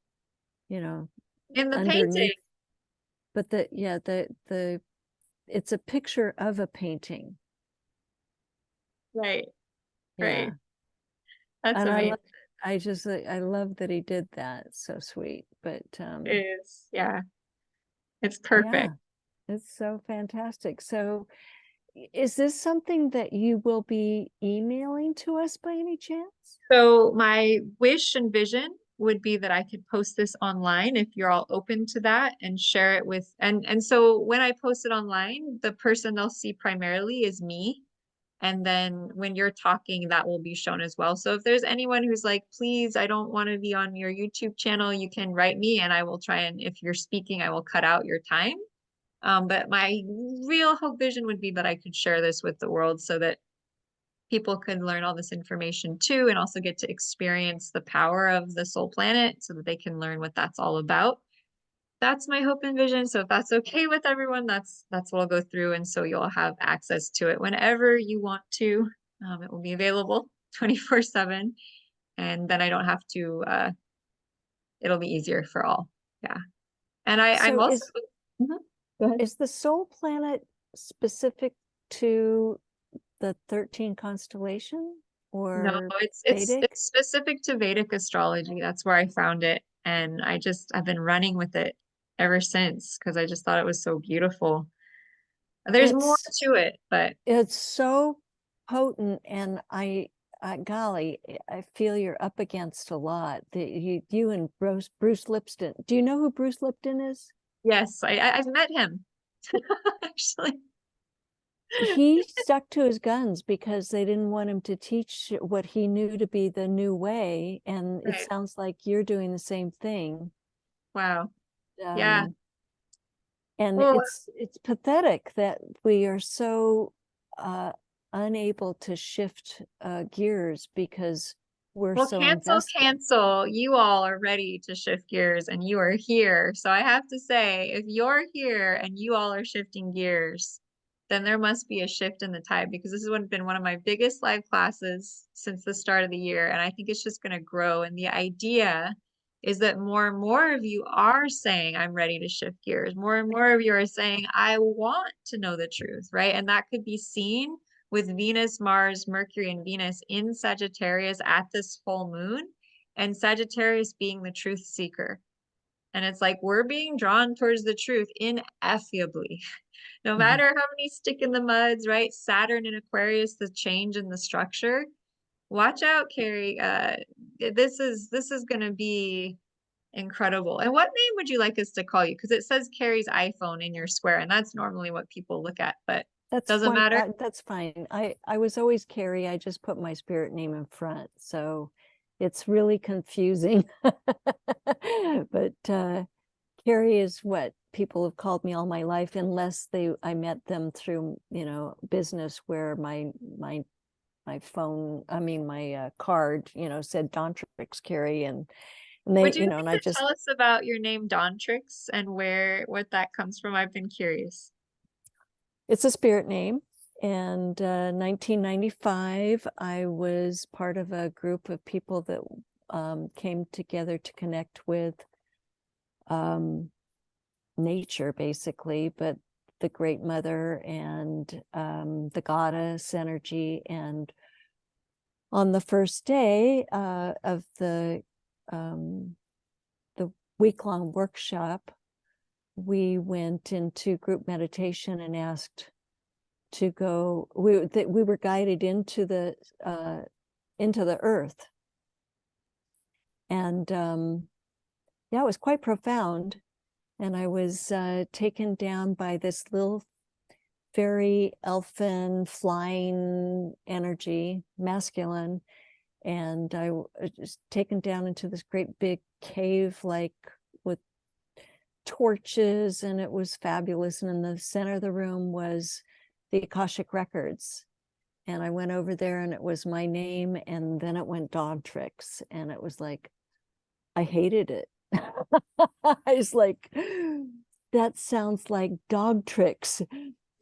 you know, In the underneath. painting. But the it's a picture of a painting. Right. Yeah. Right. That's And amazing. I love that he did that. It's so sweet. But It is. Yeah. It's yeah, perfect. it's so fantastic. So is this something that you will be emailing to us by any chance? So my wish and vision would be that I could post this online if you're all open to that, and share it with, and so when I post it online, the person they'll see primarily is me. And then when you're talking, that will be shown as well. So if there's anyone who's like, please, I don't want to be on your YouTube channel, you can write me and I will try, and if you're speaking, I will cut out your time. But my real hope vision would be that I could share this with the world so that people could learn all this information too, and also get to experience the power of the soul planet so that they can learn what that's all about. That's my hope and vision. So if that's okay with everyone, that's what I'll go through. And so you'll have access to it whenever you want to. It will be available 24/7. And then I don't have to, it'll be easier for all. Yeah. And I'm So also, Mhm. Go ahead. is the soul planet specific to the 13 constellation No, or it's Vedic? specific to Vedic astrology. That's where I found it. And I've been running with it ever since because I just thought it was so beautiful. There's more It's to it, but it's so potent, and golly, I feel you're up against a lot. You and Bruce Lipton. Do you know who Bruce Lipton is? yes, I've met him actually. He stuck to his guns because they didn't want him to teach what he knew to be the new way, and it Right. sounds like you're doing the same thing. Wow. Yeah. Um, and Well, it's pathetic that we are so unable to shift gears because we're well, so invested. cancel. You all are ready to shift gears and you are here. So I have to say, if you're here and you all are shifting gears, then there must be a shift in the tide, because this has been one of my biggest live classes since the start of the year. And I think it's just going to grow. And the idea is that more and more of you are saying, I'm ready to shift gears. More and more of you are saying, I want to know the truth, right? And that could be seen with Venus, Mars, Mercury, and Venus in Sagittarius at this full moon, and Sagittarius being the truth seeker. And it's like we're being drawn towards the truth ineffably. No matter how many stick in the muds, right? Saturn in Aquarius, the change in the structure. Watch out, Carrie. This is going to be incredible. And what name would you like us to call you? Because it says Carrie's iPhone in your square, and that's normally what people look at, but doesn't matter. That's fine. I was always Carrie. I just put my spirit name in front, so it's really confusing. But Carrie is what people have called me all my life, unless I met them through, business where my phone, my card, said Dontrix Carrie, and they, Would you and like I to just, tell us about your name Dontrix and what that comes from? I've been curious. it's a spirit name. And 1995, I was part of a group of people that came together to connect with nature, basically, but the Great Mother and the goddess energy. And on the first day of the week-long workshop, we went into group meditation and asked to go. We were guided into the earth, and yeah, it was quite profound. And I was taken down by this little very elfin, flying energy, masculine. And I was just taken down into this great big cave, like with torches, and it was fabulous. And in the center of the room was the Akashic Records. And I went over there and it was my name, and then it went dog tricks. And it was like, I hated it. I was like, that sounds like dog tricks.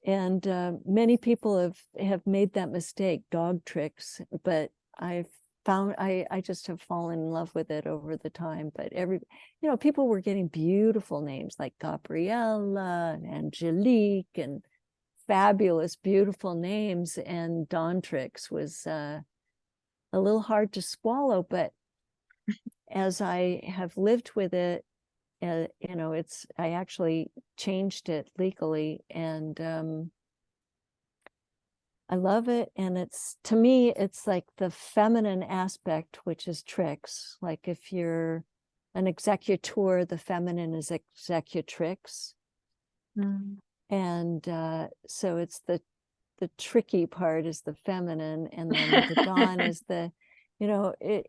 And many people have made that mistake, dog tricks, but I've found I just have fallen in love with it over the time. But people were getting beautiful names like Gabriella and Angelique and fabulous, beautiful names. And Dawntrix was a little hard to swallow, but as I have lived with it, I actually changed it legally, and I love it. And to me, it's like the feminine aspect, which is tricks. Like if you're an executor, the feminine is executrix. Mm. And so it's the tricky part is the feminine, and then the dawn is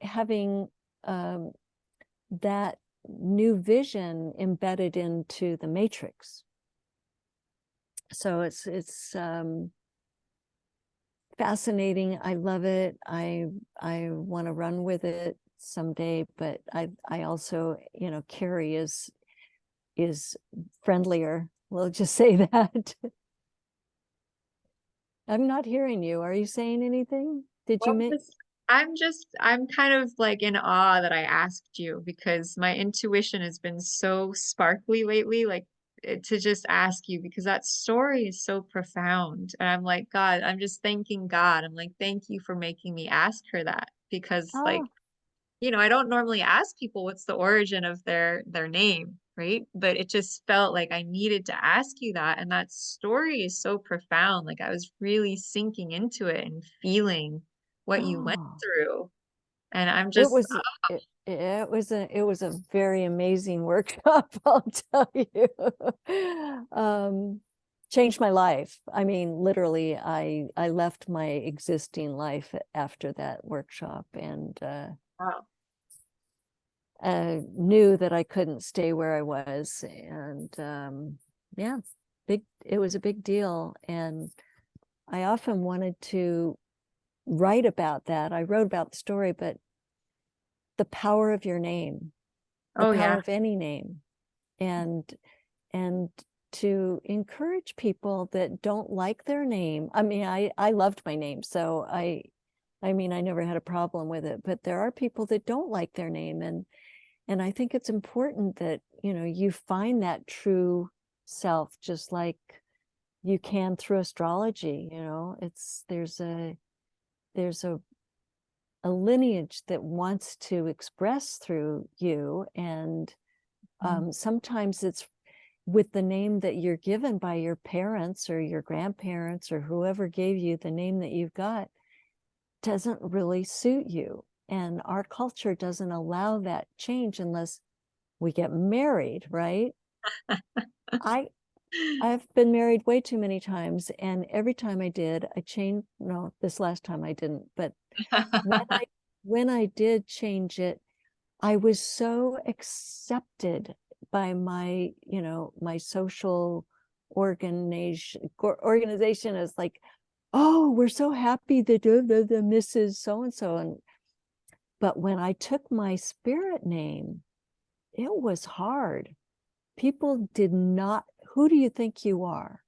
having that new vision embedded into the matrix. So it's fascinating. I love it. I want to run with it someday, but I also, Carrie is friendlier. We'll just say that. I'm not hearing you. Are you saying anything? Did you make? I'm kind of like in awe that I asked you, because my intuition has been so sparkly lately, like to just ask you, because that story is so profound. And I'm like, God, I'm just thanking God. I'm like, thank you for making me ask her that, because like, Oh, I don't normally ask people what's the origin of their name, right? But it just felt like I needed to ask you that. And that story is so profound. Like I was really sinking into it and feeling what you went oh. through. And I'm It just, was it was a very amazing workshop, I'll tell you. Changed my life. I mean, literally, I left my existing life after that workshop, and wow. knew that I couldn't stay where I was. And yeah, it was a big deal. And I often wanted to write about that. I wrote about the story, but the power of your name, the Oh power yeah. of any name, and to encourage people that don't like their name. I mean, I loved my name, so I mean, I never had a problem with it, but there are people that don't like their name, and I think it's important that, you find that true self, just like you can through astrology. There's a lineage that wants to express through you, and sometimes it's with the name that you're given by your parents or your grandparents or whoever gave you the name that you've got doesn't really suit you. And our culture doesn't allow that change unless we get married, right? I've been married way too many times, and every time I did, I changed. No, this last time I didn't, but when I did change it, I was so accepted by my, my social organization as like, oh, we're so happy that the Mrs. So-and-so. But when I took my spirit name, it was hard. People did not, who do you think you are?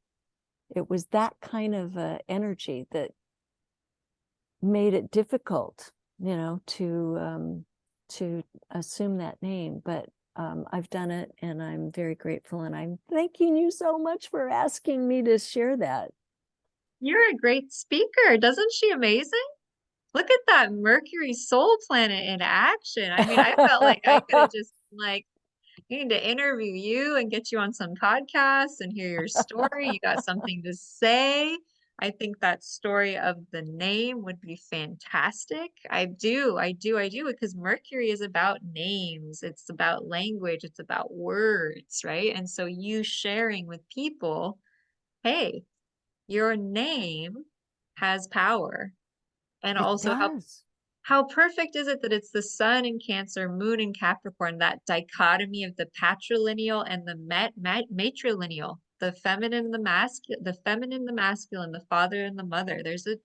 It was that kind of energy that made it difficult, to assume that name. But I've done it, and I'm very grateful, and I'm thanking you so much for asking me to share that. You're a great speaker. Doesn't she amazing? Look at that Mercury soul planet in action. I mean, I felt like I could have just like, I need to interview you and get you on some podcasts and hear your story. You got something to say. I think that story of the name would be fantastic. I do, because Mercury is about names. It's about language. It's about words, right? And so you sharing with people, hey, your name has power. And It also does. how perfect is it that it's the sun in Cancer, moon in Capricorn, that dichotomy of the patrilineal and the matrilineal, the feminine, the masculine, the father and the mother. There's a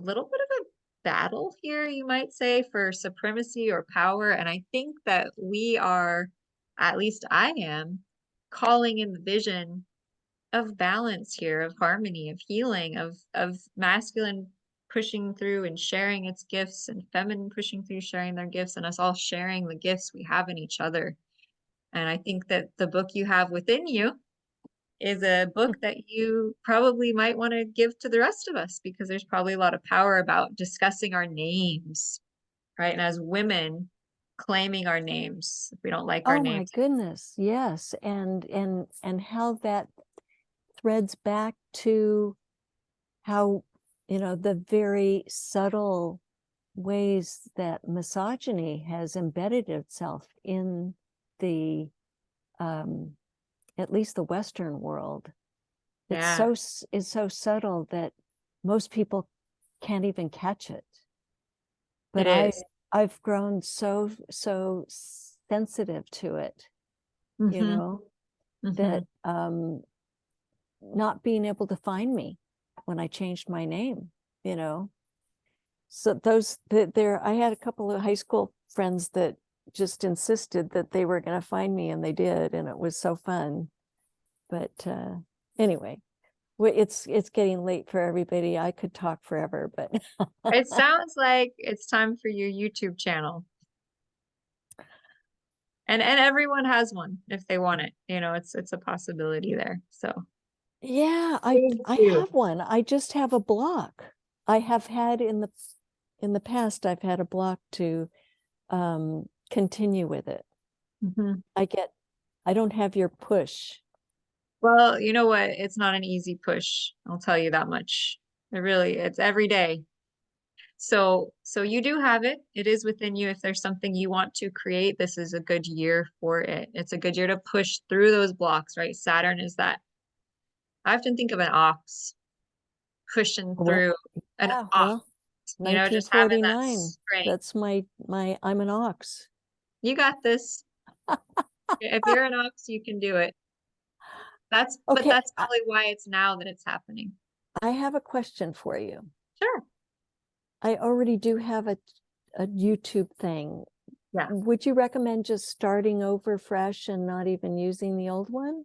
little bit of a battle here, you might say, for supremacy or power. And I think that we are, at least I am, calling in the vision of balance here, of harmony, of healing, of masculine pushing through and sharing its gifts, and feminine pushing through, sharing their gifts, and us all sharing the gifts we have in each other. And I think that the book you have within you is a book that you probably might want to give to the rest of us, because there's probably a lot of power about discussing our names, right? And as women, claiming our names if we don't like our Oh my names. goodness, yes. And how that threads back to how, you know, the very subtle ways that misogyny has embedded itself in the at least the Western world. Yeah, It's so subtle that most people can't even catch it. But it is. I've grown so sensitive to it, you Mhm, know, mhm. that not being able to find me when I changed my name, you know. So I had a couple of high school friends that just insisted that they were going to find me, and they did, and it was so fun. But anyway, it's getting late for everybody. I could talk forever, but It sounds like it's time for your YouTube channel. And everyone has one if they want it. You know, it's a possibility there. So yeah, thank I you. have one. I just have a block. I have had in the past, I've had a block to continue with it. Mhm. I don't have your push. Well, you know what? It's not an easy push. I'll tell you that much. It's every day. So you do have it. It is within you. If there's something you want to create, this is a good year for it. It's a good year to push through those blocks, right? Saturn is that. I often think of an ox pushing Well, through an yeah, ox, well, just having that 1949. strength. That's my I'm an ox. You got this. If you're an ox, you can do it. But Okay, that's probably why it's now that it's happening. I have a question for you. Sure. I already do have a YouTube thing. Yeah. Would you recommend just starting over fresh and not even using the old one?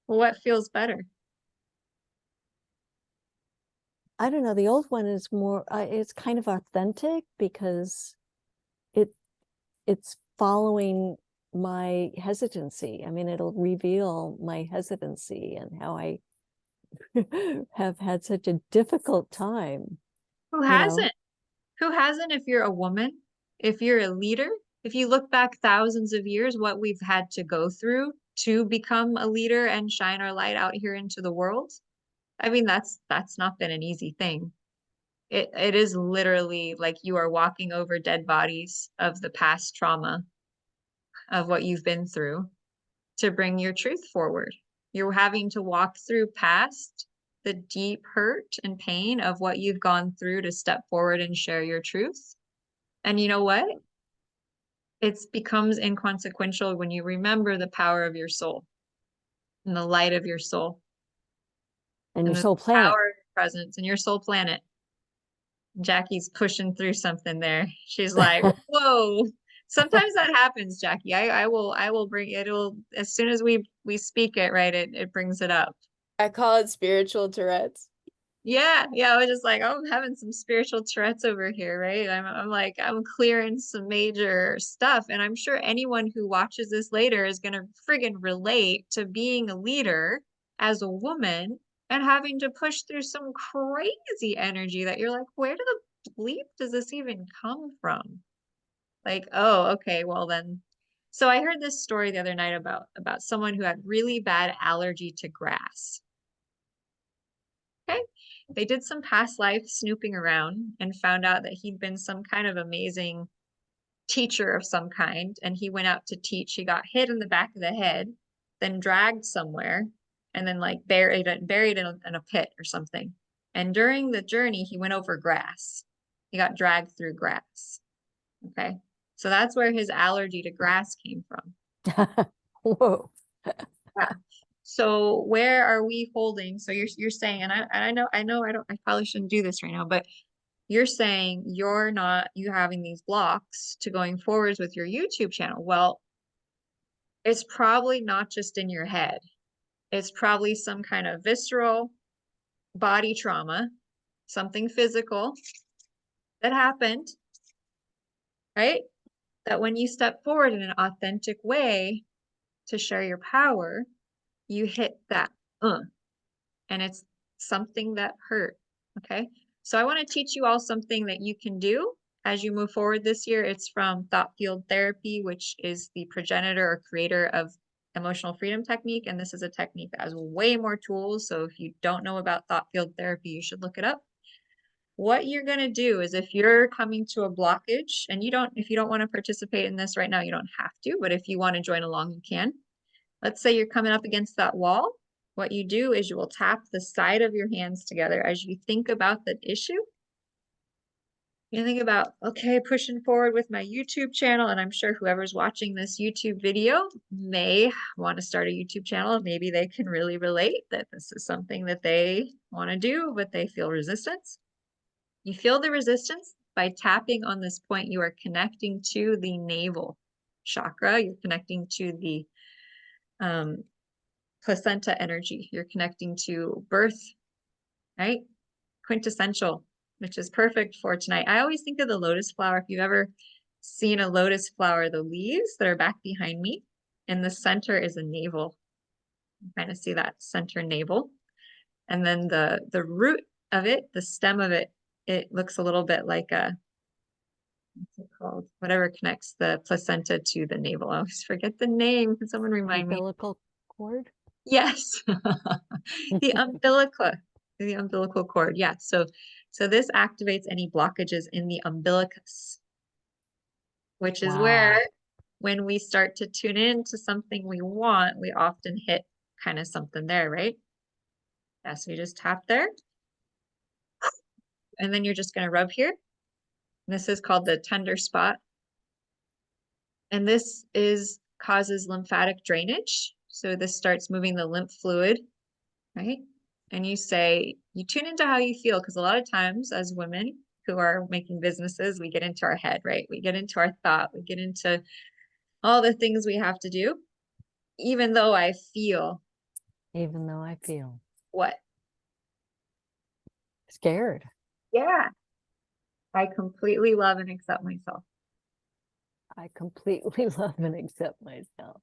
Well, what feels better? I don't know. The old one is more, it's kind of authentic because it's following my hesitancy. I mean, it'll reveal my hesitancy and how I have had such a difficult time, Who you know. hasn't? Who hasn't if you're a woman? If you're a leader? If you look back thousands of years, what we've had to go through to become a leader and shine our light out here into the world. I mean, that's not been an easy thing. It is literally like you are walking over dead bodies of the past trauma of what you've been through to bring your truth forward. You're having to walk through past the deep hurt and pain of what you've gone through to step forward and share your truth. And you know what? It becomes inconsequential when you remember the power of your soul and the light of your soul And and your the soul planet. power of your presence and your soul planet. Jackie's pushing through something there. She's like, whoa. Sometimes that happens, Jackie. I will bring it'll as soon as we speak it, right? It brings it up. I call it spiritual Tourette's. Yeah, I was just like, oh, I'm having some spiritual Tourette's over here, right? I'm like, I'm clearing some major stuff. And I'm sure anyone who watches this later is gonna friggin' relate to being a leader as a woman and having to push through some crazy energy that you're like, where the bleep does this even come from? Like, oh, okay, well then. So I heard this story the other night about someone who had really bad allergy to grass. Okay. They did some past life snooping around and found out that he'd been some kind of amazing teacher of some kind. And he went out to teach. He got hit in the back of the head, then dragged somewhere, and then like buried in a pit or something. And during the journey, he went over grass. He got dragged through grass. Okay. So that's where his allergy to grass came from. Whoa. Yeah. So where are we holding? So you're saying, and I probably shouldn't do this right now, but you're saying you having these blocks to going forwards with your YouTube channel. Well, it's probably not just in your head. It's probably some kind of visceral body trauma, something physical that happened, right? That when you step forward in an authentic way to share your power, you hit that, and it's something that hurt. Okay. So I want to teach you all something that you can do as you move forward this year. It's from thought field therapy, which is the progenitor or creator of emotional freedom technique. And this is a technique that has way more tools. So if you don't know about thought field therapy, you should look it up. What you're going to do is if you're coming to a blockage and if you don't want to participate in this right now, you don't have to, but if you want to join along, you can. Let's say you're coming up against that wall. What you do is you will tap the side of your hands together as you think about the issue. You think about, okay, pushing forward with my YouTube channel, and I'm sure whoever's watching this YouTube video may want to start a YouTube channel. Maybe they can really relate that this is something that they want to do, but they feel resistance. You feel the resistance by tapping on this point. You are connecting to the navel chakra. You're connecting to the placenta energy. You're connecting to birth, right? Quintessential, which is perfect for tonight. I always think of the lotus flower. If you've ever seen a lotus flower, the leaves that are back behind me, in the center is a navel. You kind of see that center navel. And then the root of it, the stem of it, it looks a little bit like a, what's it called? Whatever connects the placenta to the navel. I always forget the name. Can someone remind me? Umbilical cord? Yes. The umbilical cord. Yeah. So this activates any blockages in the umbilicus, which is where Wow. when we start to tune in to something we want, we often hit kind of something there, right? Yeah. So you just tap there and then you're just going to rub here. This is called the tender spot. And this causes lymphatic drainage. So this starts moving the lymph fluid, right? And you tune into how you feel, because a lot of times as women who are making businesses, we get into our head, right? We get into our thought, we get into all the things we have to do, even though I feel Even though I feel what? scared. Yeah. I completely love and accept myself. I completely love and accept myself.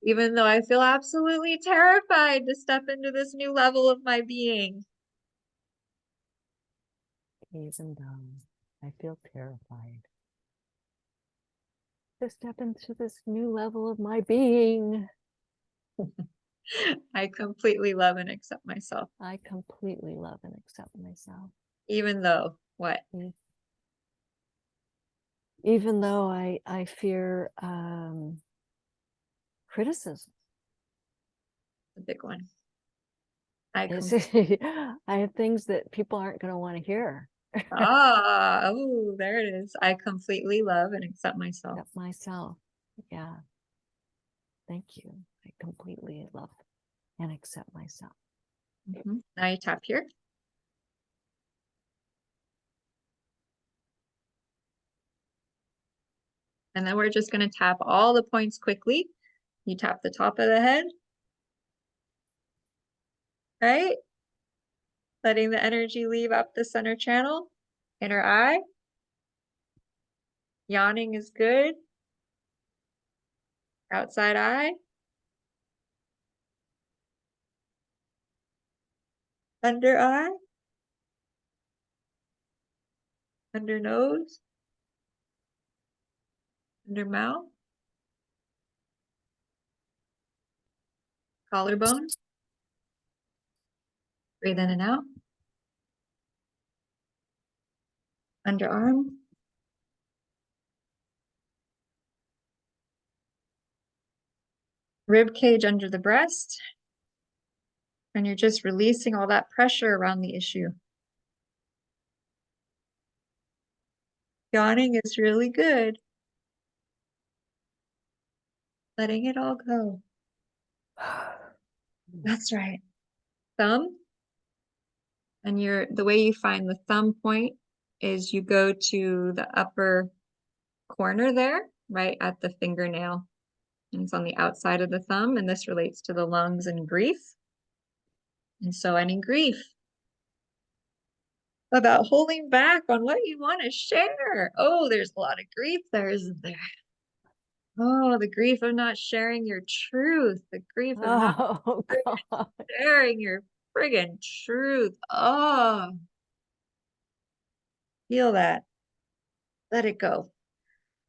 Even though I feel absolutely terrified to step into this new level of my being. Even though I feel terrified to step into this new level of my being. I completely love and accept myself. I completely love and accept myself. Even though what? Even though I fear criticism. The big one. I have things that people aren't going to want to hear. oh, there it is. I completely love and accept myself. Accept myself. Yeah. Thank you. I completely love and accept myself. Now you tap here. And then we're just going to tap all the points quickly. You tap the top of the head. Right? Letting the energy leave up the center channel. Inner eye. Yawning is good. Outside eye. Under eye. Under nose. Under mouth. Collarbone. Breathe in and out. Underarm. Rib cage under the breast. And you're just releasing all that pressure around the issue. Yawning is really good. Letting it all go. That's right. Thumb. And the way you find the thumb point is you go to the upper corner there, right at the fingernail. And it's on the outside of the thumb, and this relates to the lungs and grief. And so any grief about holding back on what you want to share. Oh, there's a lot of grief there, isn't there? Oh, the grief of not sharing your truth, the grief of not Oh, God. sharing your friggin' truth. Oh, feel that. Let it go.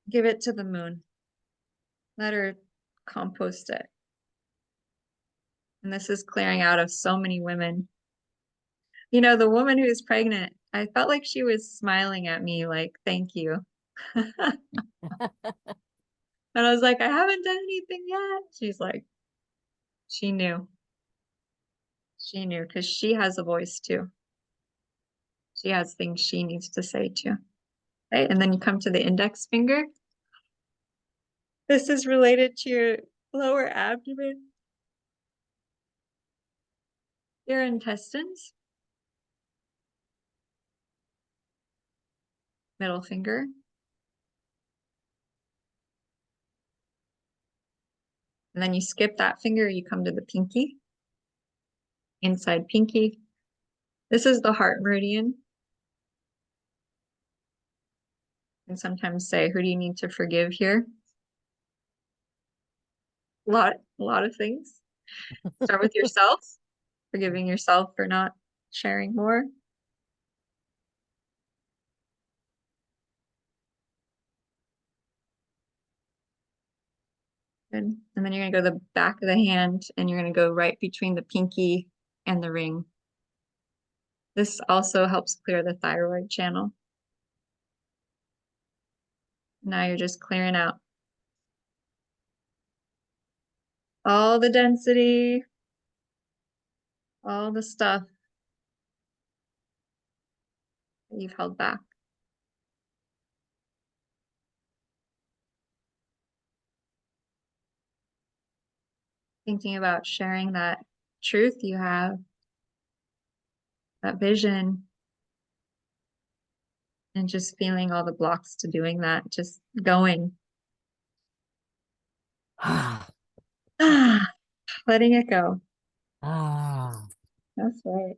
Give it to the moon. Let her compost it. And this is clearing out of so many women. You know, the woman who's pregnant, I felt like she was smiling at me like, thank you. And I was like, I haven't done anything yet. She's like, she knew. She knew because she has a voice too. She has things she needs to say too. Right? And then you come to the index finger. This is related to your lower abdomen, your intestines, middle finger. And then you skip that finger, you come to the pinky, inside pinky. This is the heart meridian. And sometimes say, who do you need to forgive here? A lot of things. Start with yourself, forgiving yourself for not sharing more. Good. And then you're gonna go to the back of the hand and you're gonna go right between the pinky and the ring. This also helps clear the thyroid channel. Now you're just clearing out all the density, all the stuff that you've held back. Thinking about sharing that truth you have, that vision, and just feeling all the blocks to doing that, just going. Letting it go. That's right.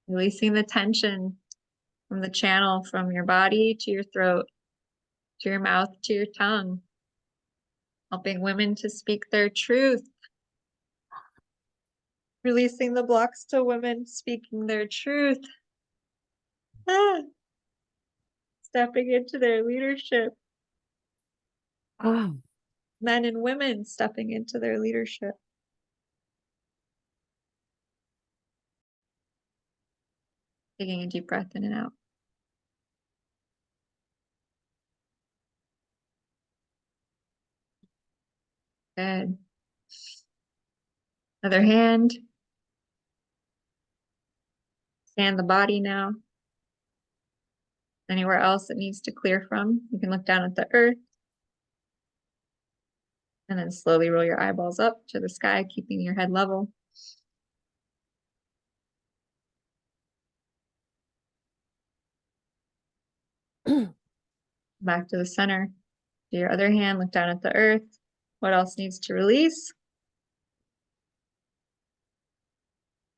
Releasing the tension from the channel, from your body to your throat, to your mouth, to your tongue. Helping women to speak their truth. Releasing the blocks to women speaking their truth. Stepping into their leadership. Men and women stepping into their leadership. Taking a deep breath in and out. Good. Other hand. Scan the body now. Anywhere else it needs to clear from, you can look down at the earth. And then slowly roll your eyeballs up to the sky, keeping your head level. Back to the center. Do your other hand, look down at the earth. What else needs to release?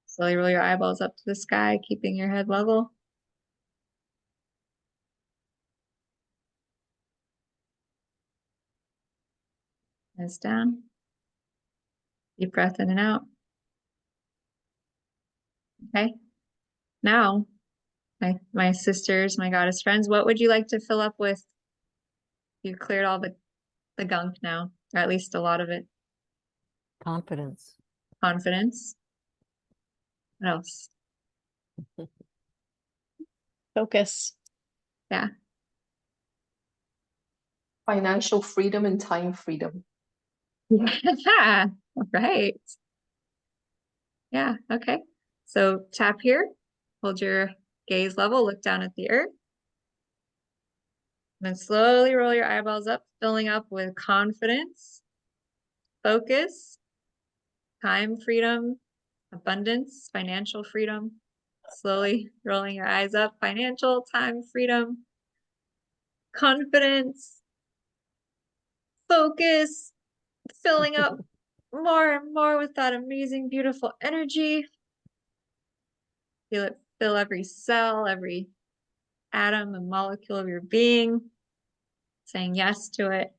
Slowly roll your eyeballs up to the sky, keeping your head level. Hands down. Deep breath in and out. Okay. Now, my sisters, my goddess friends, what would you like to fill up with? You've cleared all the gunk now, or at least a lot of it. Confidence. Confidence. What else? Focus. Yeah. Financial freedom and time freedom. Yeah. Right. Yeah, okay. So tap here, hold your gaze level, look down at the earth. Then slowly roll your eyeballs up, filling up with confidence, focus, time, freedom, abundance, financial freedom. Slowly rolling your eyes up, financial, time, freedom, confidence, focus, filling up more and more with that amazing, beautiful energy. Feel it fill every cell, every atom and molecule of your being, saying yes to it.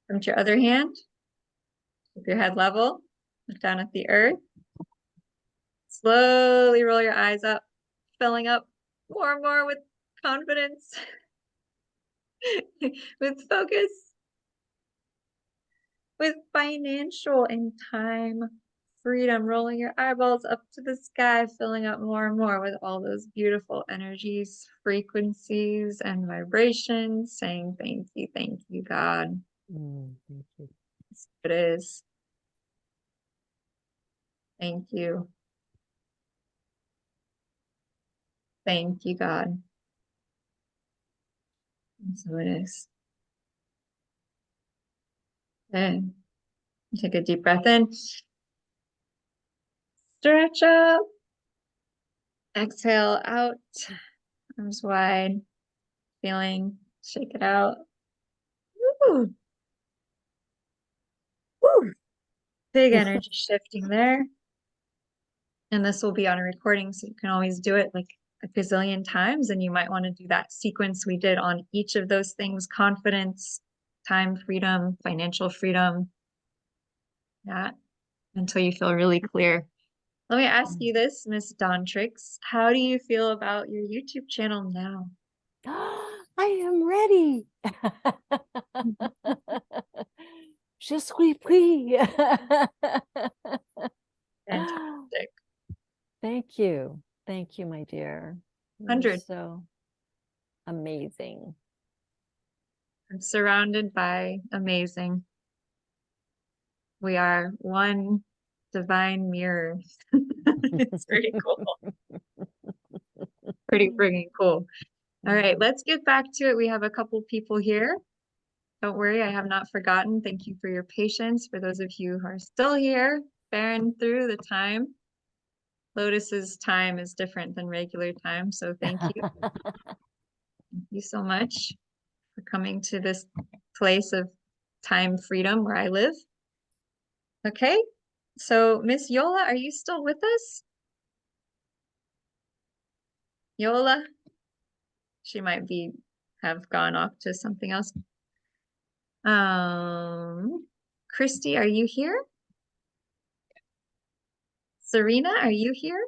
From your other hand, keep your head level, look down at the earth. Slowly roll your eyes up, filling up more and more with confidence, with focus, with financial and time freedom, rolling your eyeballs up to the sky, filling up more and more with all those beautiful energies, frequencies, and vibrations, saying thank you, God. Thank you. Yes, it is. Thank you. Thank you, God. And so it is. Okay. Take a deep breath in. Stretch up. Exhale out. Arms wide. Feeling. Shake it out. Woo. Woo. Big energy shifting there. And this will be on a recording, so you can always do it like a gazillion times. And you might want to do that sequence we did on each of those things: confidence, time freedom, financial freedom. Yeah, until you feel really clear. Let me ask you this, Miss Dontrix. How do you feel about your YouTube channel now? I am ready. Je suis prêt. Fantastic. Thank you. Thank you, my dear. You're 100. so amazing. I'm surrounded by amazing. We are one divine mirror. It's pretty cool. Pretty friggin' cool. All right, let's get back to it. We have a couple people here. Don't worry, I have not forgotten. Thank you for your patience. For those of you who are still here, bearing through the time. Lotus's time is different than regular time, so thank you. Thank you so much for coming to this place of time freedom where I live. Okay, so Miss Yola, are you still with us? Yola? She might have gone off to something else. Christy, are you here? Serena, are you here?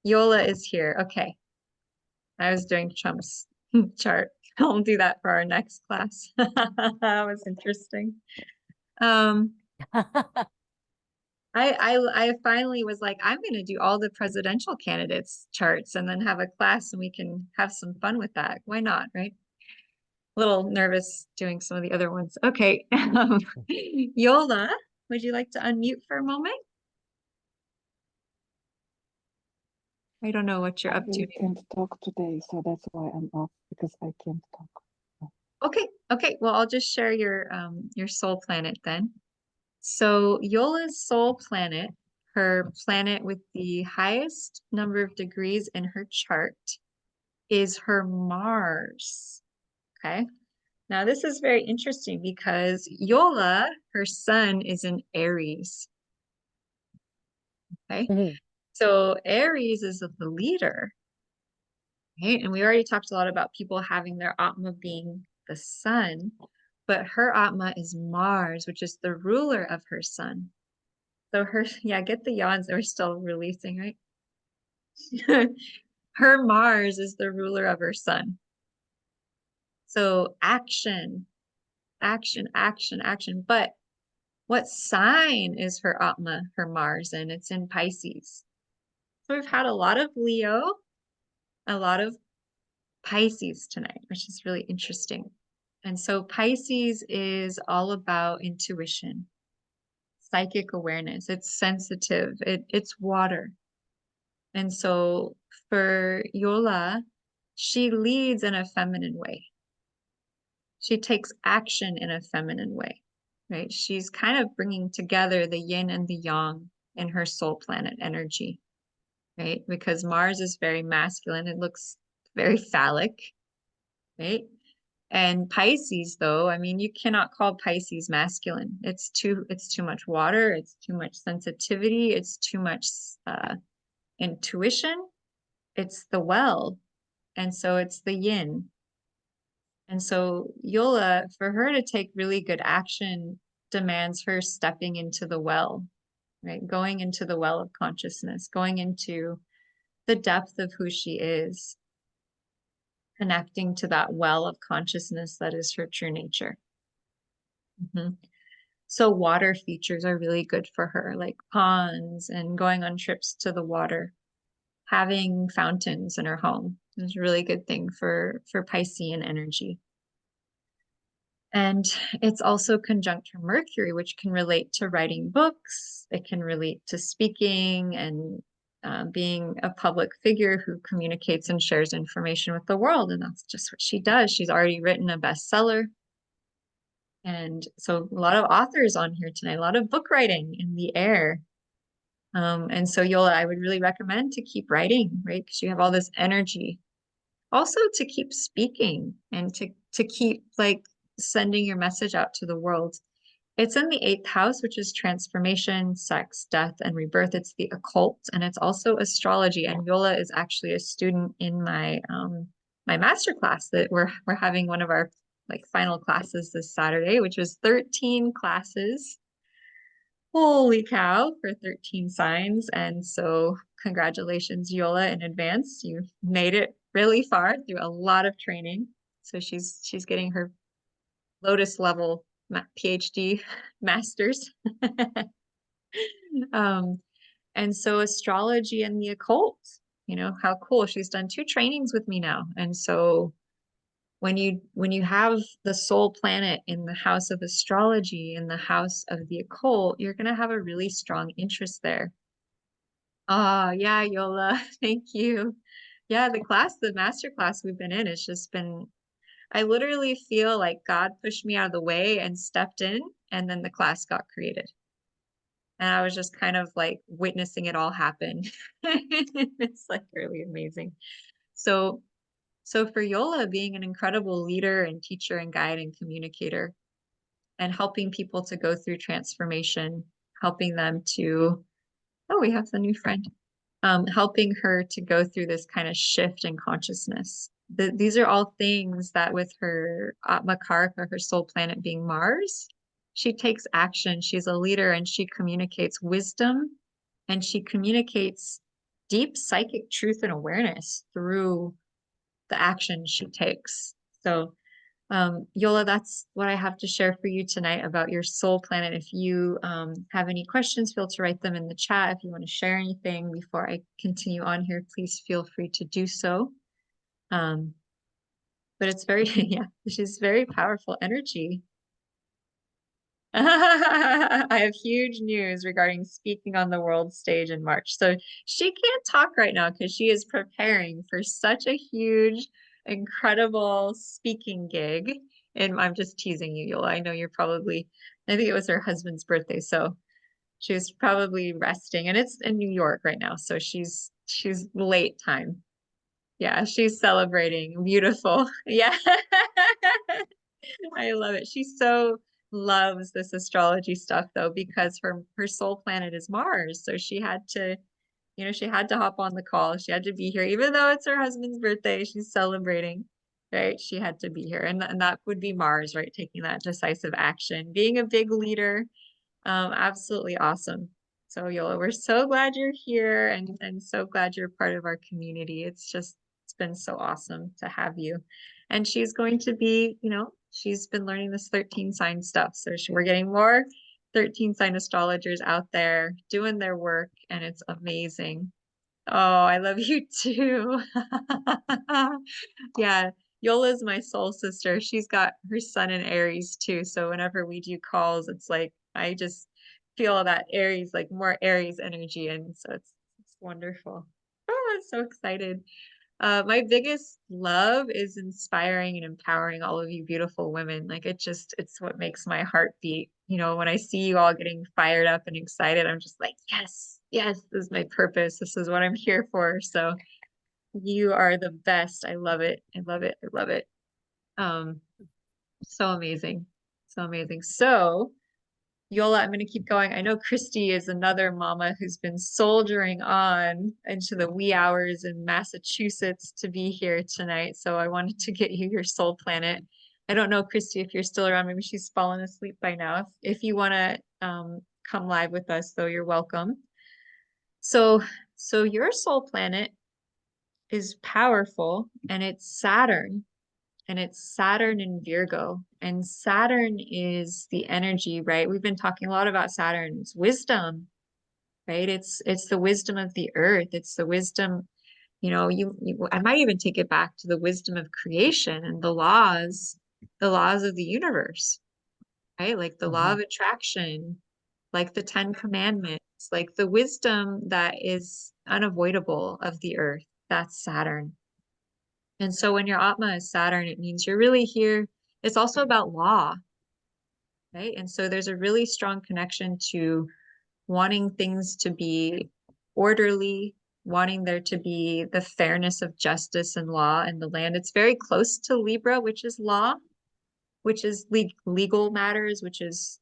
Yola is here. Okay. I was doing Trump's chart. I'll do that for our next class. That was interesting. I finally was like, I'm going to do all the presidential candidates charts and then have a class and we can have some fun with that. Why not, right? A little nervous doing some of the other ones. Okay. Yola, would you like to unmute for a moment? I don't know what you're up to. I can't talk today, so that's why I'm off, because I can't talk. Okay. Well, I'll just share your soul planet then. So Yola's soul planet, her planet with the highest number of degrees in her chart, is her Mars. Okay. Now this is very interesting because Yola, her sun is in Aries. Okay. So Aries is the leader. Right? And we already talked a lot about people having their Atma being the sun, but her Atma is Mars, which is the ruler of her sun. So yeah, get the yawns that we're still releasing, right? Her Mars is the ruler of her sun. So action. But what sign is her Atma, her Mars, in? It's in Pisces. So we've had a lot of Leo, a lot of Pisces tonight, which is really interesting. And so Pisces is all about intuition, psychic awareness. It's sensitive. It's water. And so for Yola, she leads in a feminine way. She takes action in a feminine way, right? She's kind of bringing together the yin and the yang in her soul planet energy, right? Because Mars is very masculine. It looks very phallic, right? And Pisces, though, I mean, you cannot call Pisces masculine. It's too much water. It's too much sensitivity. It's too much intuition. It's the well. And so it's the yin. And so Yola, for her to take really good action, demands her stepping into the well, right? Going into the well of consciousness, going into the depth of who she is, connecting to that well of consciousness that is her true nature. So water features are really good for her, like ponds and going on trips to the water. Having fountains in her home is a really good thing for Piscean energy. And it's also conjunct her Mercury, which can relate to writing books. It can relate to speaking and being a public figure who communicates and shares information with the world. And that's just what she does. She's already written a bestseller. And so a lot of authors on here tonight, a lot of book writing in the air. And so Yola, I would really recommend to keep writing, right? Because you have all this energy. Also to keep speaking and to keep like sending your message out to the world. It's in the 8th house, which is transformation, sex, death, and rebirth. It's the occult, and it's also astrology. And Yola is actually a student in my my master class that we're having one of our like final classes this Saturday, which was 13 classes. Holy cow, for 13 signs. And so congratulations, Yola, in advance. You made it really far through a lot of training. So she's getting her Lotus level PhD masters. And so astrology and the occult, you know, how cool. She's done 2 trainings with me now. And so when you have the soul planet in the house of astrology, in the house of the occult, you're going to have a really strong interest there. Oh, yeah, Yola, thank you. Yeah, the master class we've been in, it's just been, I literally feel like God pushed me out of the way and stepped in, and then the class got created. And I was just kind of like witnessing it all happen. It's like really amazing. So for Yola, being an incredible leader and teacher and guide and communicator and helping people to go through transformation, helping them to, oh, we have a new friend, helping her to go through this kind of shift in consciousness. These are all things that with her Atmakaraka, her soul planet being Mars, she takes action. She's a leader and she communicates wisdom and she communicates deep psychic truth and awareness through the action she takes. So Yola, that's what I have to share for you tonight about your soul planet. If you have any questions, feel to write them in the chat. If you want to share anything before I continue on here, please feel free to do so. But it's very, yeah, she's very powerful energy. I have huge news regarding speaking on the world stage in March. So she can't talk right now because she is preparing for such a huge, incredible speaking gig. And I'm just teasing you, Yola. I know you're probably, I think it was her husband's birthday. So she was probably resting and it's in New York right now. So she's late time. Yeah, she's celebrating. Beautiful. Yeah. I love it. She so loves this astrology stuff though, because her soul planet is Mars. So she had to, you know, she had to hop on the call. She had to be here, even though it's her husband's birthday, she's celebrating, right? She had to be here. And that would be Mars, right? Taking that decisive action, being a big leader. Absolutely awesome. So Yola, we're so glad you're here and so glad you're part of our community. It's been so awesome to have you. And she's going to be, you know, she's been learning this 13 sign stuff. So we're getting more 13 sign astrologers out there doing their work and it's amazing. Oh, I love you too. Yeah, Yola's my soul sister. She's got her sun in Aries too. So whenever we do calls, it's like I just feel that Aries, like more Aries energy. And so it's wonderful. Oh, I'm so excited. My biggest love is inspiring and empowering all of you beautiful women. Like it's what makes my heart beat. You know, when I see you all getting fired up and excited, I'm just like, yes, yes, this is my purpose. This is what I'm here for. So you are the best. I love it. I love it. I love it. Um, so amazing. So amazing. So Yola, I'm going to keep going. I know Christy is another mama who's been soldiering on into the wee hours in Massachusetts to be here tonight. So I wanted to get you your soul planet. I don't know, Christy, if you're still around. Maybe she's fallen asleep by now. If you want to come live with us, though, you're welcome. So your soul planet is powerful, and it's Saturn. And it's Saturn in Virgo. And Saturn is the energy, right? We've been talking a lot about Saturn. It's wisdom, right? It's the wisdom of the earth. It's the wisdom, I might even take it back to the wisdom of creation and the laws of the universe, right? Like the law of attraction, like the 10 commandments, like the wisdom that is unavoidable of the earth. That's Saturn. And so when your Atma is Saturn, it means you're really here. It's also about law, right? And so there's a really strong connection to wanting things to be orderly, wanting there to be the fairness of justice and law in the land. It's very close to Libra, which is law, which is legal matters, which is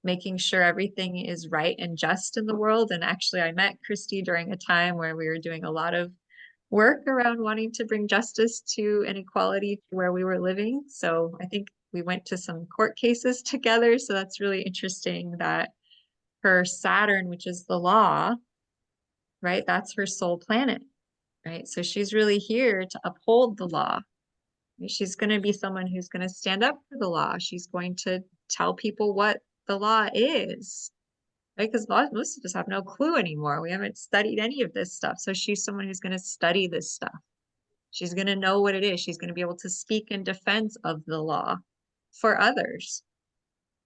making sure everything is right and just in the world. And actually, I met Christy during a time where we were doing a lot of work around wanting to bring justice to and equality to where we were living. So I think we went to some court cases together. So that's really interesting that her Saturn, which is the law, right? That's her soul planet, right? So she's really here to uphold the law. She's going to be someone who's going to stand up for the law. She's going to tell people what the law is, right? Because most of us have no clue anymore. We haven't studied any of this stuff. So she's someone who's going to study this stuff. She's going to know what it is. She's going to be able to speak in defense of the law for others.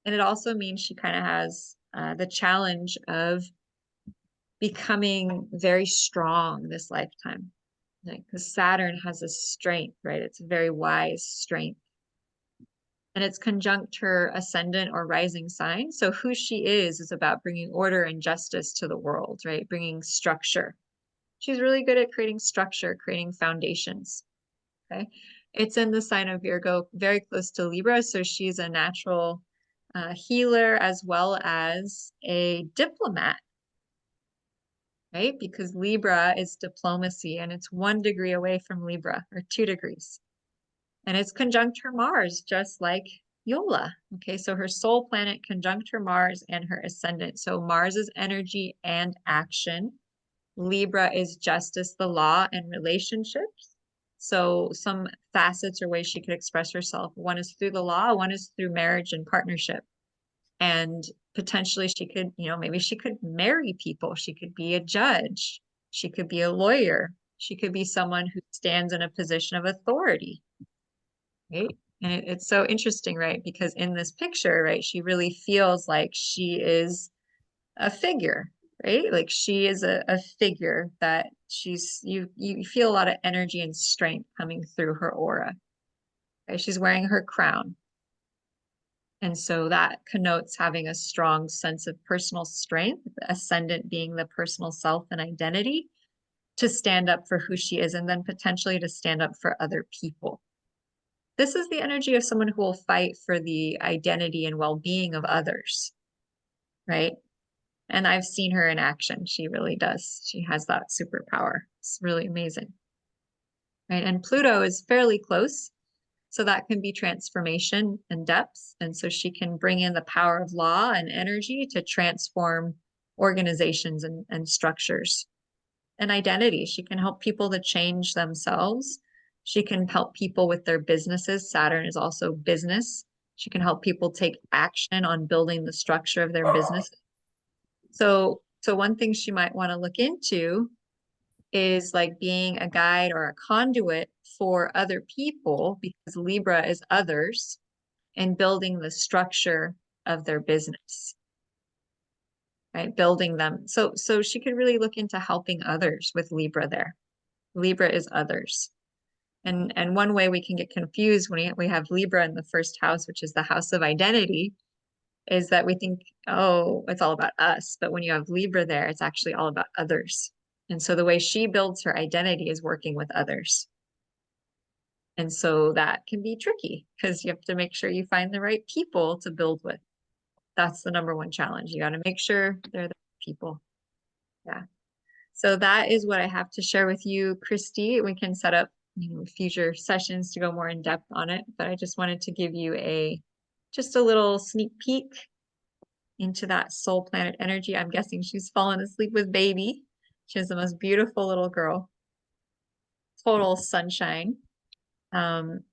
And it also means she kind of has the challenge of becoming very strong this lifetime. Like, because Saturn has a strength, right? It's a very wise strength. And it's conjunct her ascendant or rising sign. So who she is about bringing order and justice to the world, right? Bringing structure. She's really good at creating structure, creating foundations. Okay. It's in the sign of Virgo, very close to Libra. So she's a natural healer as well as a diplomat, right? Because Libra is diplomacy and it's 1 degree away from Libra, or 2 degrees. And it's conjunct her Mars, just like Yola. Okay, so her soul planet conjunct her Mars and her ascendant. So Mars is energy and action. Libra is justice, the law, and relationships. So some facets or ways she could express herself. One is through the law, one is through marriage and partnership. And potentially she could, maybe she could marry people. She could be a judge. She could be a lawyer. She could be someone who stands in a position of authority, right? And it's so interesting, right? Because in this picture, right, she really feels like she is a figure, right? Like she is a figure that you feel a lot of energy and strength coming through her aura. Okay? She's wearing her crown. And so that connotes having a strong sense of personal strength, the ascendant being the personal self and identity, to stand up for who she is and then potentially to stand up for other people. This is the energy of someone who will fight for the identity and well-being of others, right? And I've seen her in action. She really does. She has that superpower. It's really amazing, right? And Pluto is fairly close. So that can be transformation and depth. And so she can bring in the power of law and energy to transform organizations and structures and identity. She can help people to change themselves. She can help people with their businesses. Saturn is also business. She can help people take action on building the structure of their business. So one thing she might want to look into is like being a guide or a conduit for other people, because Libra is others, and building the structure of their business, right? Building them. So she could really look into helping others with Libra there. Libra is others. And one way we can get confused when we have Libra in the first house, which is the house of identity, is that we think, oh, it's all about us. But when you have Libra there, it's actually all about others. And so the way she builds her identity is working with others. And so that can be tricky because you have to make sure you find the right people to build with. That's the number one challenge. You got to make sure they're the people. Yeah. So that is what I have to share with you, Christy. We can set up, future sessions to go more in depth on it, but I just wanted to give you just a little sneak peek into that soul planet energy. I'm guessing she's fallen asleep with baby. She has the most beautiful little girl, total sunshine. And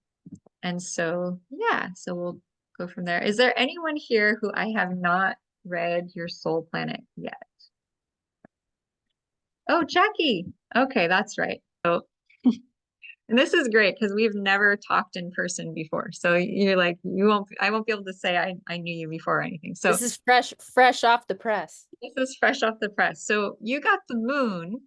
so, yeah, so we'll go from there. Is there anyone here who I have not read your soul planet yet? Oh, Jackie. Okay, that's right. So, and this is great because we've never talked in person before. So you're like, I won't be able to say I knew you before or anything. So This is fresh off the press. this is fresh off the press. So you got the moon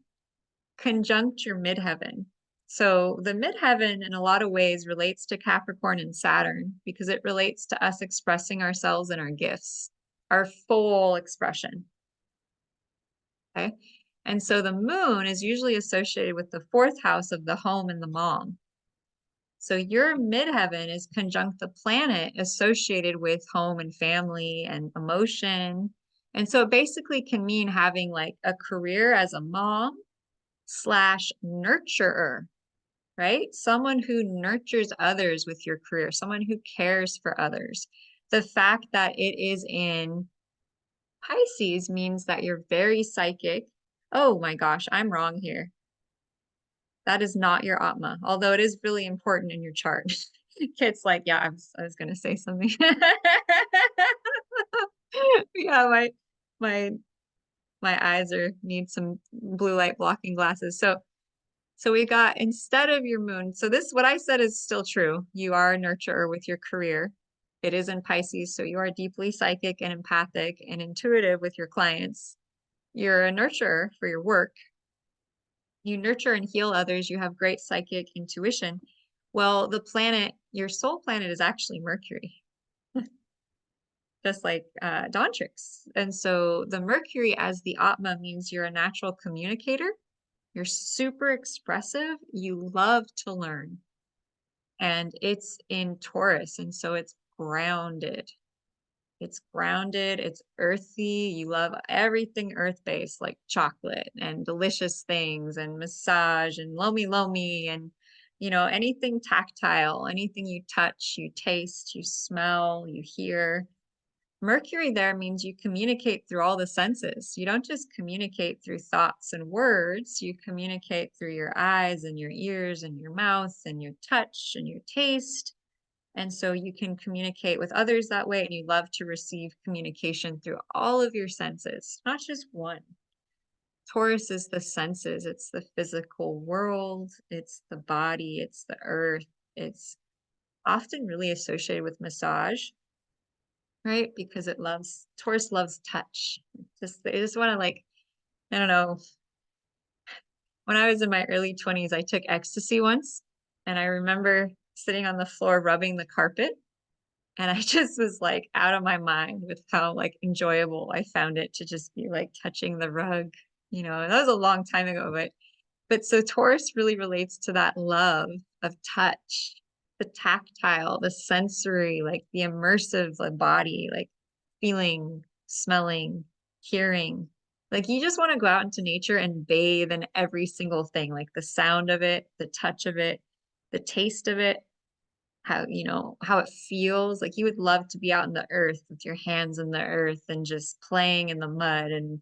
conjunct your midheaven. So the midheaven in a lot of ways relates to Capricorn and Saturn because it relates to us expressing ourselves and our gifts, our full expression. Okay. And so the moon is usually associated with the fourth house of the home and the mom. So your midheaven is conjunct the planet associated with home and family and emotion. And so it basically can mean having like a career as a mom / nurturer, right? Someone who nurtures others with your career, someone who cares for others. The fact that it is in Pisces means that you're very psychic. Oh my gosh, I'm wrong here. That is not your Atma, although it is really important in your chart. Kit's like, yeah, I was gonna say something. Yeah, my eyes need some blue light blocking glasses. So we got, instead of your moon, so this, what I said is still true. You are a nurturer with your career. It is in Pisces, so you are deeply psychic and empathic and intuitive with your clients. You're a nurturer for your work. You nurture and heal others. You have great psychic intuition. Well, the planet, your soul planet is actually Mercury, just like Dawntrix. And so the Mercury as the Atma means you're a natural communicator. You're super expressive. You love to learn. And it's in Taurus. And so it's grounded. It's grounded. It's earthy. You love everything earth-based, like chocolate and delicious things and massage and lomi and, anything tactile, anything you touch, you taste, you smell, you hear. Mercury there means you communicate through all the senses. You don't just communicate through thoughts and words. You communicate through your eyes and your ears and your mouth and your touch and your taste. And so you can communicate with others that way, and you love to receive communication through all of your senses, not just one. Taurus is the senses. It's the physical world. It's the body. It's the earth. It's often really associated with massage, right? Because Taurus loves touch. They just want to, like, I don't know. When I was in my early 20s, I took ecstasy once, and I remember sitting on the floor rubbing the carpet, and I just was like out of my mind with how like enjoyable I found it to just be like touching the rug, and that was a long time ago, but so Taurus really relates to that love of touch, the tactile, the sensory, like the immersive body, like feeling, smelling, hearing. Like you just want to go out into nature and bathe in every single thing, like the sound of it, the touch of it, the taste of it, how it feels. Like you would love to be out in the earth with your hands in the earth and just playing in the mud and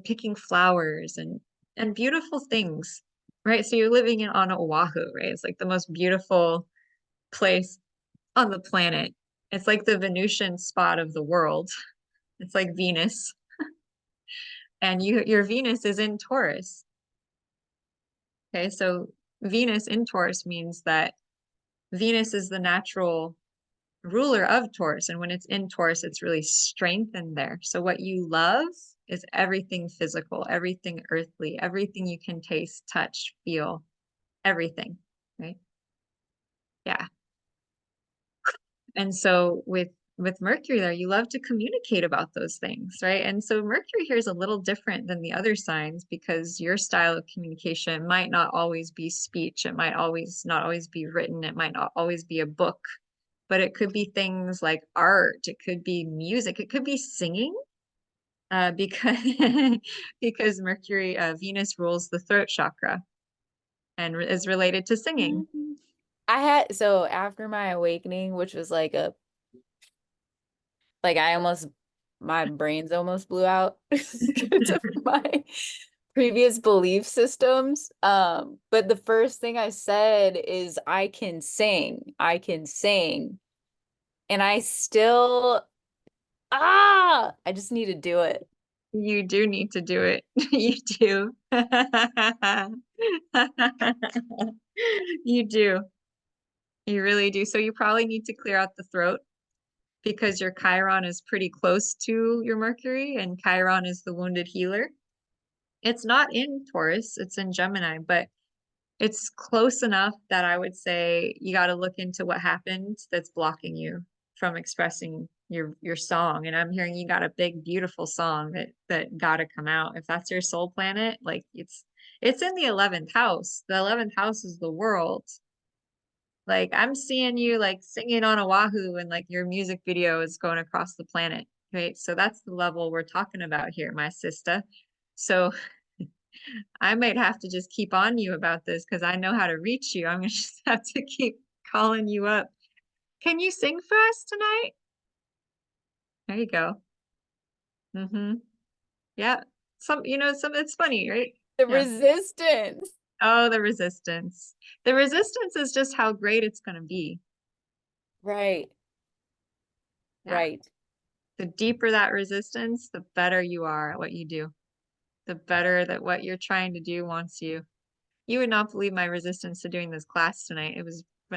picking flowers and beautiful things, right? So you're living on Oahu, right? It's like the most beautiful place on the planet. It's like the Venusian spot of the world. It's like Venus. And your Venus is in Taurus. Okay, so Venus in Taurus means that Venus is the natural ruler of Taurus. And when it's in Taurus, it's really strengthened there. So what you love is everything physical, everything earthly, everything you can taste, touch, feel, everything, right? Yeah. And so with Mercury there, you love to communicate about those things, right? And so Mercury here is a little different than the other signs because your style of communication might not always be speech. It might not always be written. It might not always be a book, but it could be things like art. It could be music. It could be singing, because because Mercury, Venus rules the throat chakra and is related to singing. So after my awakening, which was like my brains almost blew out because of my previous belief systems. But the first thing I said is I can sing. I can sing. And I still I just need to do it. You do need to do it. You do. You do. You really do. So you probably need to clear out the throat because your Chiron is pretty close to your Mercury, and Chiron is the wounded healer. It's not in Taurus, it's in Gemini, but it's close enough that I would say you got to look into what happened that's blocking you from expressing your song. And I'm hearing you got a big, beautiful song that got to come out. If that's your soul planet, like it's in the 11th house. The 11th house is the world. Like I'm seeing you like singing on Oahu and like your music video is going across the planet, right? So that's the level we're talking about here, my sister. So I might have to just keep on you about this because I know how to reach you. I'm gonna just have to keep calling you up. Can you sing for us tonight? There you go. Mm-hmm. Yeah. It's funny, right? The Yeah. resistance. Oh, the resistance. The resistance is just how great it's gonna be. Right. Yeah. Right. The deeper that resistance, the better you are at what you do. The better that what you're trying to do wants you. You would not believe my resistance to doing this class tonight.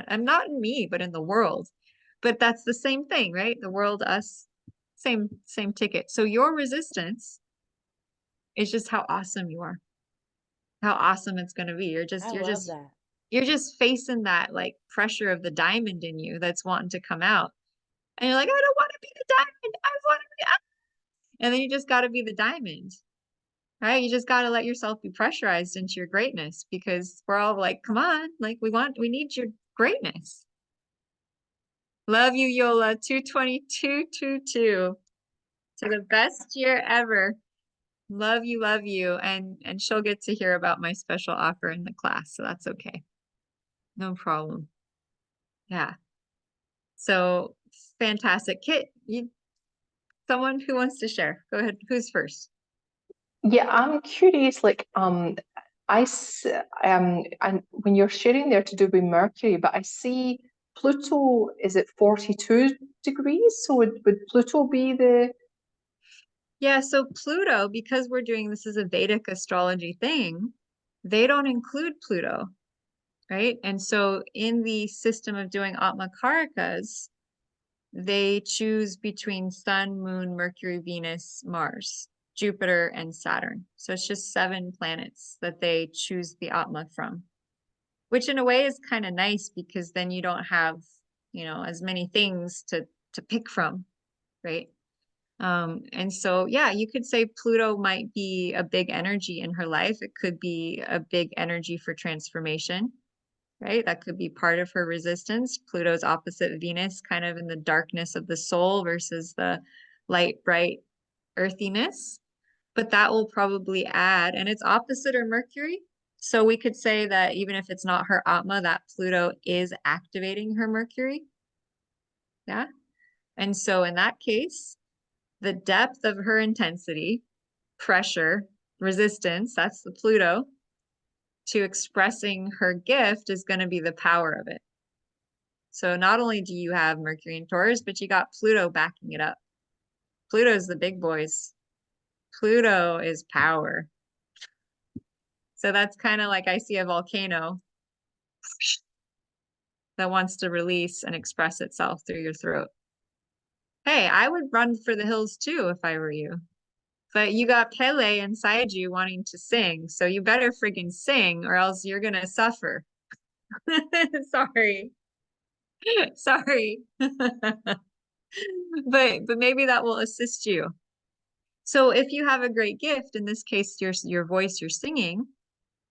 I'm not in me, but in the world. But that's the same thing, right? The world, us, same ticket. So your resistance is just how awesome you are, how awesome it's going to be. I love that. You're just facing that like pressure of the diamond in you that's wanting to come out. And you're like, I don't want to be the diamond. I want to be, and then you just got to be the diamond. Right? You just got to let yourself be pressurized into your greatness because we're all like, come on, like we need your greatness. Love you, Yola, 22222. To the best year ever. Love you. And she'll get to hear about my special offer in the class, so that's okay. No problem. Yeah. So fantastic. Kit, someone who wants to share. Go ahead. Who's first? Yeah, I'm curious, like, and when you're sharing there to do with Mercury, but I see Pluto is at 42 degrees, so would Pluto be the, Yeah, so Pluto, because we're doing this as a Vedic astrology thing, they don't include Pluto, right? And so in the system of doing Atmakarikas, they choose between Sun, Moon, Mercury, Venus, Mars, Jupiter, and Saturn. So it's just 7 planets that they choose the Atma from, which in a way is kind of nice because then you don't have, as many things to pick from, right? And so, yeah, you could say Pluto might be a big energy in her life. It could be a big energy for transformation, right? That could be part of her resistance. Pluto's opposite Venus, kind of in the darkness of the soul versus the light, bright earthiness. But that will probably add, and it's opposite her Mercury. So we could say that even if it's not her Atma, that Pluto is activating her Mercury. Yeah. And so in that case, the depth of her intensity, pressure, resistance, that's the Pluto, to expressing her gift is going to be the power of it. So not only do you have Mercury and Taurus, but you got Pluto backing it up. Pluto's the big boys. Pluto is power. So that's kind of like I see a volcano that wants to release and express itself through your throat. Hey, I would run for the hills too if I were you. But you got Pele inside you wanting to sing, so you better friggin' sing or else you're gonna suffer. Sorry. Sorry. But maybe that will assist you. So if you have a great gift, in this case your voice, you're singing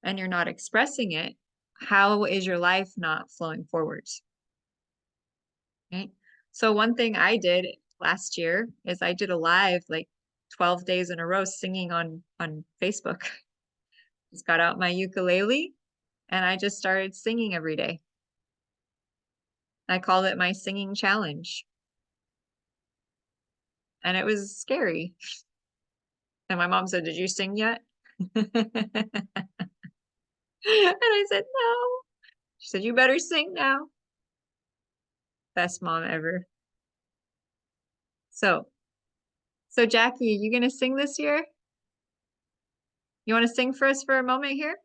and you're not expressing it, how is your life not flowing forwards? Right? So one thing I did last year is I did a live like 12 days in a row singing on Facebook. Just got out my ukulele and I just started singing every day. I called it my singing challenge. And it was scary. And my mom said, "Did you sing yet?" And I said, "No." She said, "You better sing now." Best mom ever. So Jackie, you gonna sing this year? You want to sing for us for a moment here?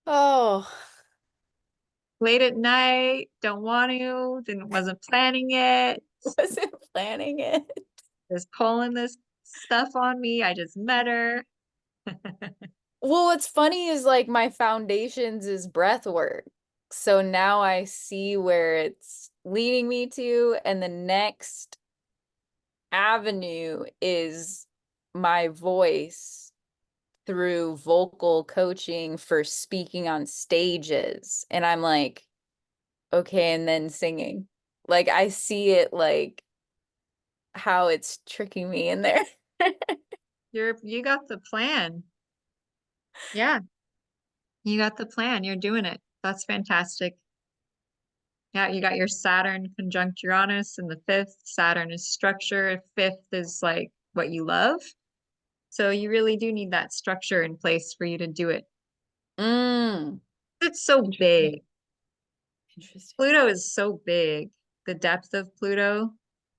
Oh, Late at night, don't want to, wasn't planning it, wasn't planning it. just pulling this stuff on me. I just met her. Well, what's funny is like my foundations is breath work. So now I see where it's leading me to, and the next avenue is my voice through vocal coaching for speaking on stages. And I'm like, okay, and then singing. Like I see it like how it's tricking me in there. You got the plan. Yeah, you got the plan. You're doing it. That's fantastic. Yeah, you got your Saturn conjunct Uranus in the fifth. Saturn is structure. Fifth is like what you love. So you really do need that structure in place for you to do it. Mm, It's so interesting. big. Interesting. Pluto is so big, the depth of Pluto,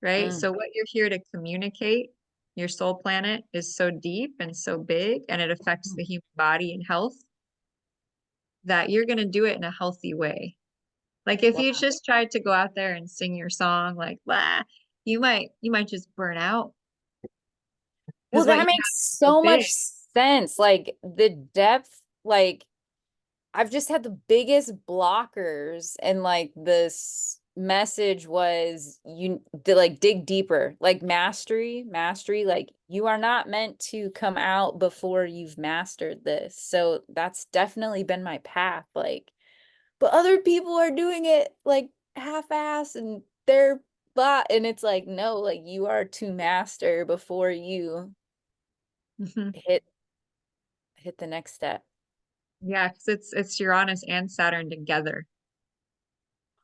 right? Mm. So what you're here to communicate, your soul planet is so deep and so big, and it affects the human body and health that you're going to do it in a healthy way. Like if Wow. you just tried to go out there and sing your song like blah, you might just burn out. Well, Because what you that makes have is so so much big. sense. Like the depth, like I've just had the biggest blockers, and like this message was you to like dig deeper, like mastery, like you are not meant to come out before you've mastered this. So that's definitely been my path. Like, but other people are doing it like half-ass and they're blah, and it's like, no, like you are to master before you Mhm. hit the next step. Yeah, because it's Uranus and Saturn together.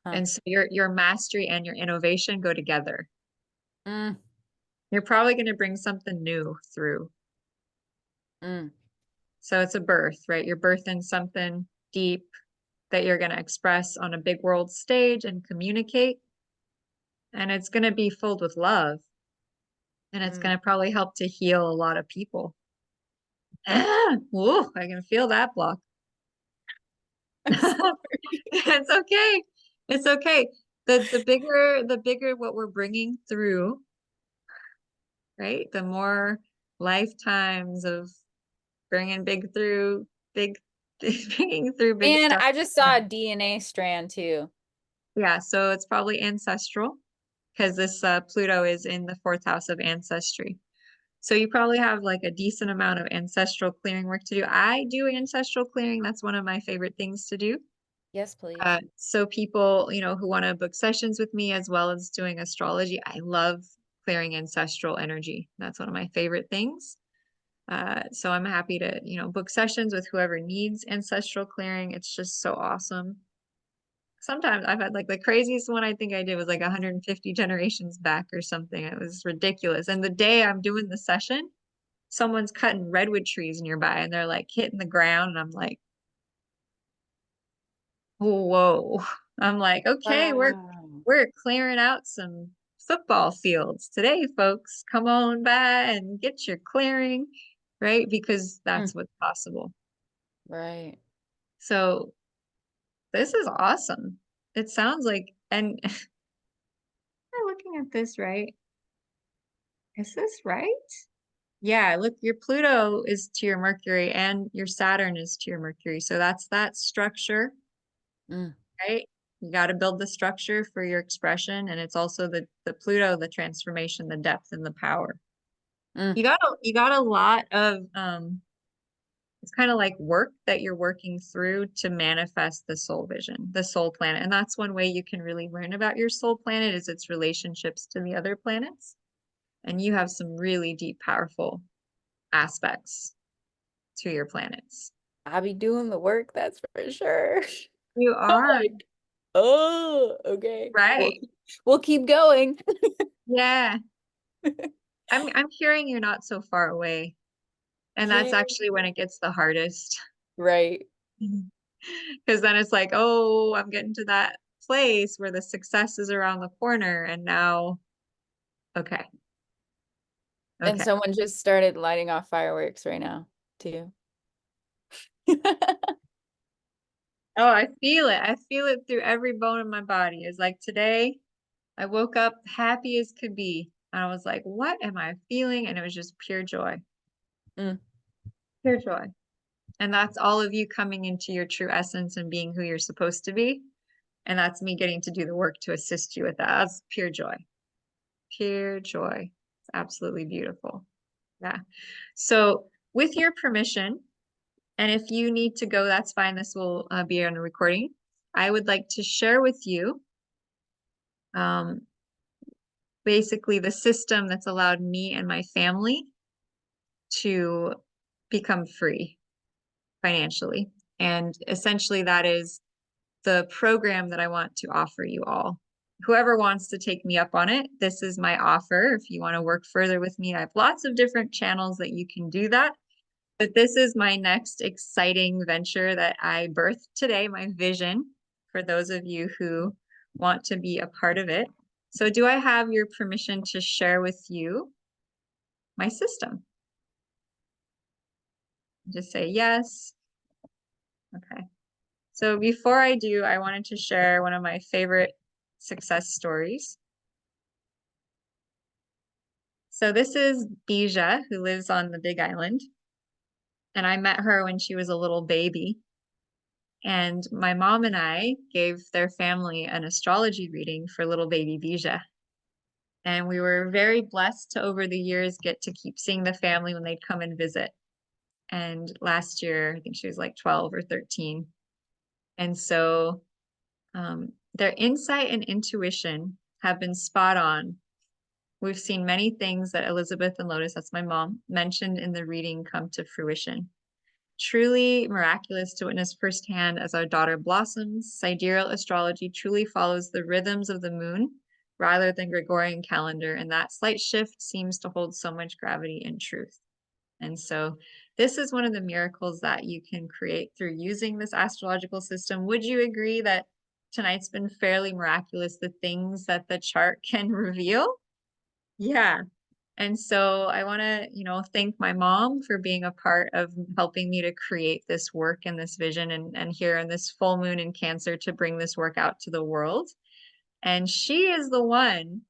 Huh. And so your mastery and your innovation go together. Mm, You're probably going to bring something new through. mm. So it's a birth, right? You're birthing something deep that you're going to express on a big world stage and communicate. And it's going to be filled with love. And it's going to probably help to heal a lot of people. Whoa, I can feel that block. It's okay. It's okay. The bigger what we're bringing through, right? The more lifetimes of bringing big, bringing through big And stuff. I just saw a DNA strand too. Yeah, so it's probably ancestral because this Pluto is in the fourth house of ancestry. So you probably have like a decent amount of ancestral clearing work to do. I do ancestral clearing. That's one of my favorite things to do. Yes, please. So people, who want to book sessions with me as well as doing astrology, I love clearing ancestral energy. That's one of my favorite things. So I'm happy to, book sessions with whoever needs ancestral clearing. It's just so awesome. Sometimes I've had like the craziest one I think I did was like 150 generations back or something. It was ridiculous. And the day I'm doing the session, someone's cutting redwood trees nearby and they're like hitting the ground. And I'm like, whoa. I'm like, okay, Wow. we're clearing out some football fields today, folks. Come on by and get your clearing, right? Because Mm. that's what's possible. Right. So this is awesome. It sounds like, and am I looking at this right? Is this right? Yeah, look, your Pluto is to your Mercury and your Saturn is to your Mercury. So that's that structure, Mm. right? You got to build the structure for your expression. And it's also the Pluto, the transformation, the depth and the power. Mm. You got a lot of it's kind of like work that you're working through to manifest the soul vision, the soul planet. And that's one way you can really learn about your soul planet is its relationships to the other planets. And you have some really deep, powerful aspects to your planets. I be doing the work, that's for sure. You I'm are, like, oh, okay. right? We'll keep going. Yeah. I'm hearing you're not so far away. And that's Yeah. actually when it gets the hardest. Right. Because then it's like, oh, I'm getting to that place where the success is around the corner. And now, okay. And Okay. someone just started lighting off fireworks right now, too. Oh, I feel it. I feel it through every bone in my body. It's like today I woke up happy as could be. And I was like, what am I feeling? And it was just pure joy. Mm. Pure joy. And that's all of you coming into your true essence and being who you're supposed to be. And that's me getting to do the work to assist you with that. That's pure joy. Pure joy. It's absolutely beautiful. Yeah. So with your permission, and if you need to go, that's fine. This will be on a recording. I would like to share with you basically the system that's allowed me and my family to become free financially. And essentially that is the program that I want to offer you all. Whoever wants to take me up on it, this is my offer. If you want to work further with me, I have lots of different channels that you can do that. But this is my next exciting venture that I birthed today, my vision for those of you who want to be a part of it. So do I have your permission to share with you my system? Just say yes. Okay. So before I do, I wanted to share one of my favorite success stories. So this is Bija, who lives on the Big Island. And I met her when she was a little baby. And my mom and I gave their family an astrology reading for little baby Bija. And we were very blessed to, over the years, get to keep seeing the family when they'd come and visit. And last year, I think she was like 12 or 13. And so their insight and intuition have been spot on. We've seen many things that Elizabeth and Lotus, that's my mom, mentioned in the reading come to fruition. Truly miraculous to witness firsthand as our daughter blossoms. Sidereal astrology truly follows the rhythms of the moon rather than Gregorian calendar, and that slight shift seems to hold so much gravity and truth. And so this is one of the miracles that you can create through using this astrological system. Would you agree that tonight's been fairly miraculous, the things that the chart can reveal? Yeah. And so I want to, thank my mom for being a part of helping me to create this work and this vision and here in this full moon in Cancer to bring this work out to the world. And she is the one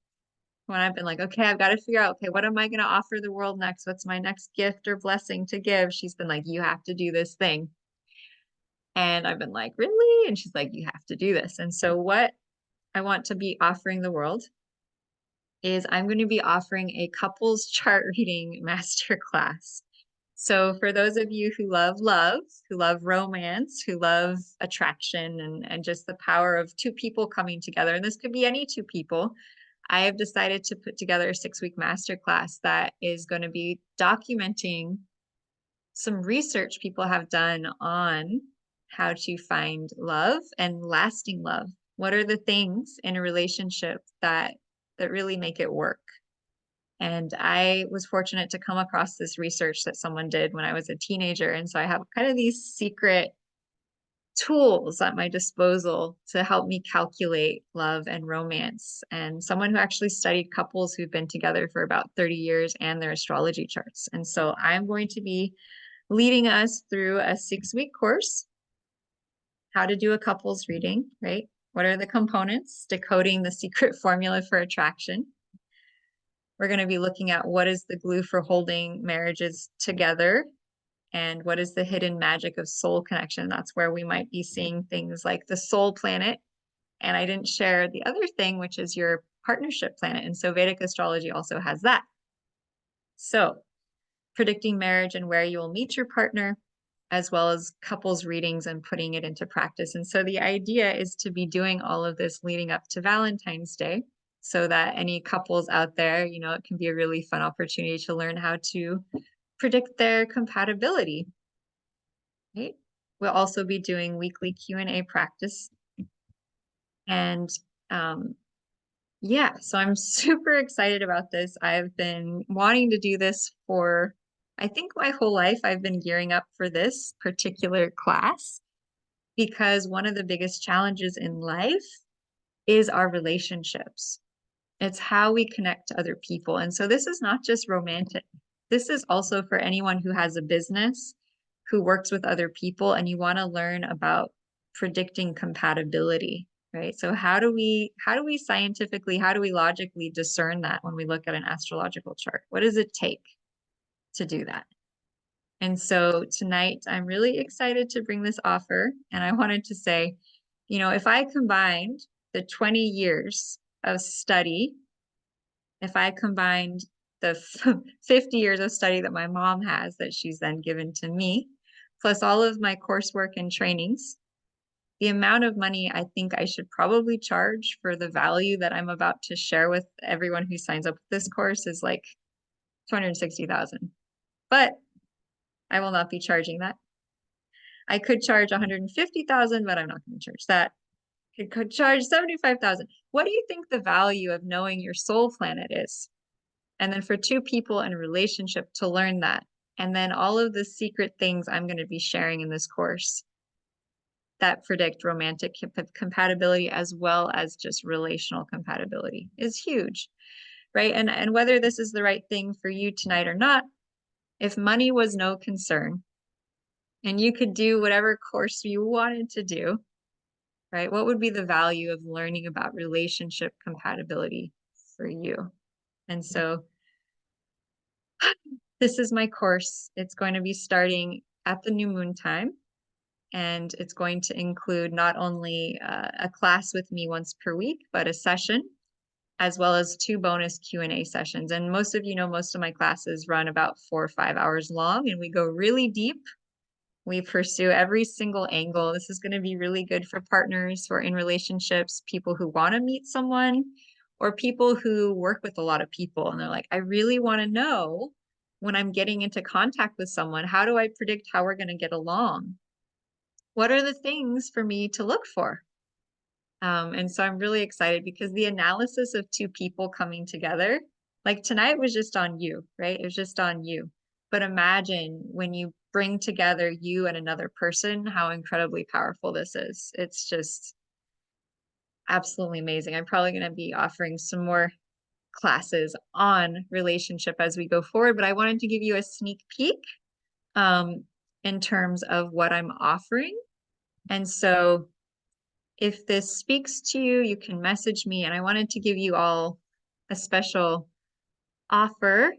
when I've been like, okay, I've got to figure out, okay, what am I going to offer the world next? What's my next gift or blessing to give? She's been like, you have to do this thing. And I've been like, really? And she's like, you have to do this. And so what I want to be offering the world is I'm going to be offering a couples chart reading masterclass. So for those of you who love, who love romance, who love attraction and just the power of two people coming together, and this could be any two people, I have decided to put together a 6-week masterclass that is going to be documenting some research people have done on how to find love and lasting love. What are the things in a relationship that really make it work? And I was fortunate to come across this research that someone did when I was a teenager. And so I have kind of these secret tools at my disposal to help me calculate love and romance. And someone who actually studied couples who've been together for about 30 years and their astrology charts. And so I'm going to be leading us through a 6-week course, how to do a couples reading, right? What are the components? Decoding the secret formula for attraction. We're going to be looking at what is the glue for holding marriages together and what is the hidden magic of soul connection. That's where we might be seeing things like the soul planet. And I didn't share the other thing, which is your partnership planet. And so Vedic astrology also has that. So predicting marriage and where you will meet your partner, as well as couples readings and putting it into practice. And so the idea is to be doing all of this leading up to Valentine's Day, so that any couples out there, you know, it can be a really fun opportunity to learn how to predict their compatibility. Right? We'll also be doing weekly Q&A practice. And yeah, so I'm super excited about this. I've been wanting to do this for, I think, my whole life. I've been gearing up for this particular class because one of the biggest challenges in life is our relationships. It's how we connect to other people. And so this is not just romantic. This is also for anyone who has a business, who works with other people, and you want to learn about predicting compatibility, right? So how do we scientifically, how do we logically discern that when we look at an astrological chart? What does it take to do that? And so tonight I'm really excited to bring this offer. And I wanted to say, you know, if I combined the 20 years of study, if I combined the 50 years of study that my mom has that she's then given to me, plus all of my coursework and trainings, the amount of money I think I should probably charge for the value that I'm about to share with everyone who signs up with this course is like $260,000. But I will not be charging that. I could charge $150,000, but I'm not going to charge that. I could charge $75,000. What do you think the value of knowing your soul planet is? And then for two people in a relationship to learn that. And then all of the secret things I'm going to be sharing in this course that predict romantic compatibility as well as just relational compatibility is huge, right? And whether this is the right thing for you tonight or not, if money was no concern and you could do whatever course you wanted to do, right? What would be the value of learning about relationship compatibility for you? And so this is my course. It's going to be starting at the new moon time. And it's going to include not only a class with me once per week, but a session, as well as 2 bonus Q&A sessions. And most of you know, most of my classes run about 4 or 5 hours long, and we go really deep. We pursue every single angle. This is going to be really good for partners who are in relationships, people who want to meet someone, or people who work with a lot of people. And they're like, I really want to know when I'm getting into contact with someone, how do I predict how we're going to get along? What are the things for me to look for? And so I'm really excited because the analysis of 2 people coming together, like tonight was just on you, right? It was just on you. But imagine when you bring together you and another person, how incredibly powerful this is. It's just absolutely amazing. I'm probably going to be offering some more classes on relationship as we go forward, but I wanted to give you a sneak peek in terms of what I'm offering. And so if this speaks to you, you can message me. And I wanted to give you all a special offer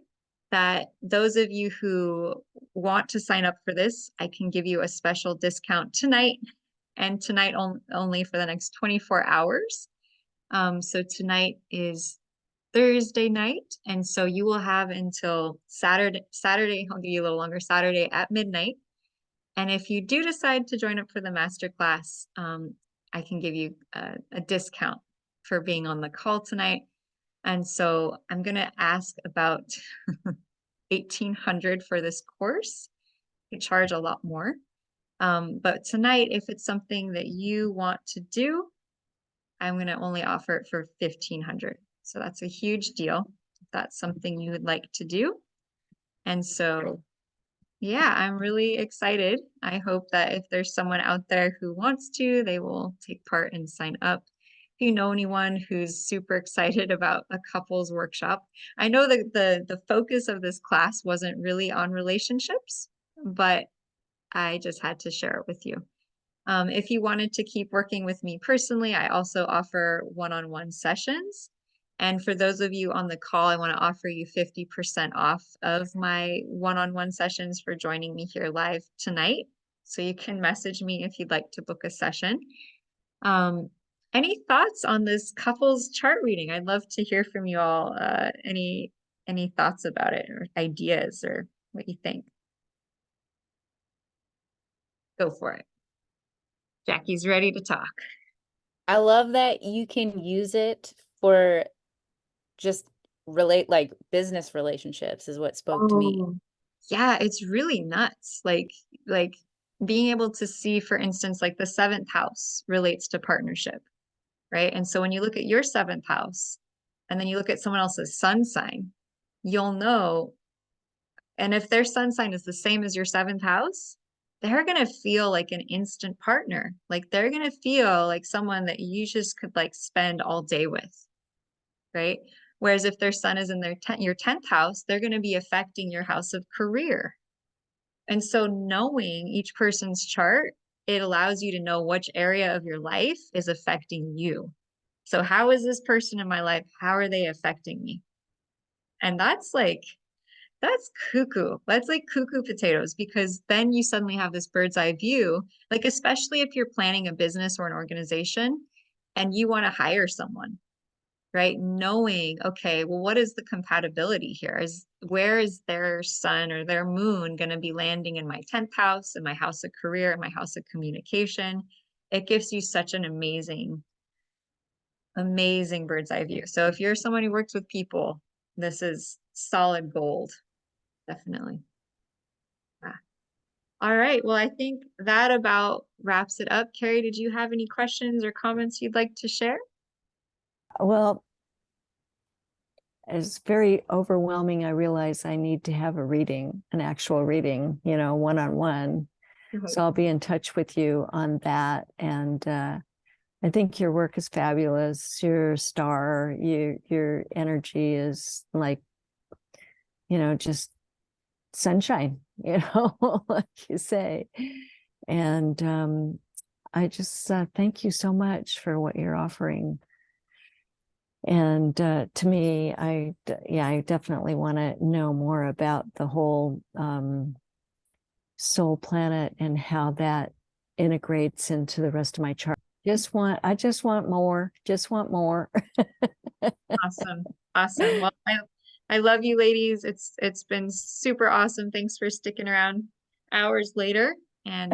that those of you who want to sign up for this, I can give you a special discount tonight and tonight only for the next 24 hours. So tonight is Thursday night. And so you will have until Saturday, I'll give you a little longer, Saturday at midnight. And if you do decide to join up for the masterclass, I can give you a discount for being on the call tonight. And so I'm going to ask about $1,800 for this course. You charge a lot more. But tonight, if it's something that you want to do, I'm going to only offer it for $1,500. So that's a huge deal. If that's something you would like to do. And so yeah, I'm really excited. I hope that if there's someone out there who wants to, they will take part and sign up. If you know anyone who's super excited about a couples workshop, I know that the focus of this class wasn't really on relationships, but I just had to share it with you. If you wanted to keep working with me personally, I also offer one-on-one sessions. And for those of you on the call, I want to offer you 50% off of my one-on-one sessions for joining me here live tonight. So you can message me if you'd like to book a session. Any thoughts on this couples chart reading? I'd love to hear from you all. Any thoughts about it or ideas or what you think? Go for it. Jackie's ready to talk. I love that you can use it for just like business relationships is what spoke to me. Yeah, it's really nuts. Like being able to see, for instance, like the 7th house relates to partnership, right? And so when you look at your 7th house and then you look at someone else's sun sign, you'll know. And if their sun sign is the same as your 7th house, they're going to feel like an instant partner. Like they're going to feel like someone that you just could like spend all day with, right? Whereas if their sun is in your 10th house, they're going to be affecting your house of career. And so knowing each person's chart, it allows you to know which area of your life is affecting you. So how is this person in my life? How are they affecting me? And that's cuckoo. That's like cuckoo potatoes, because then you suddenly have this bird's eye view, like especially if you're planning a business or an organization and you want to hire someone, right? Knowing, okay, well, what is the compatibility here? Where is their sun or their moon going to be landing in my 10th house, in my house of career, in my house of communication? It gives you such an amazing bird's eye view. So if you're someone who works with people, this is solid gold. Definitely. Yeah. All right. Well, I think that about wraps it up. Carrie, did you have any questions or comments you'd like to share? Well, it's very overwhelming. I realize I need to have a reading, an actual reading, one-on-one. So I'll be in touch with you on that. And I think your work is fabulous. Your star, your energy is like, just sunshine, like you say. And I just thank you so much for what you're offering. And to me, I definitely want to know more about the whole soul planet and how that integrates into the rest of my chart. I just want more. Awesome. Awesome. Well, I love you ladies. It's been super awesome. Thanks for sticking around hours later. And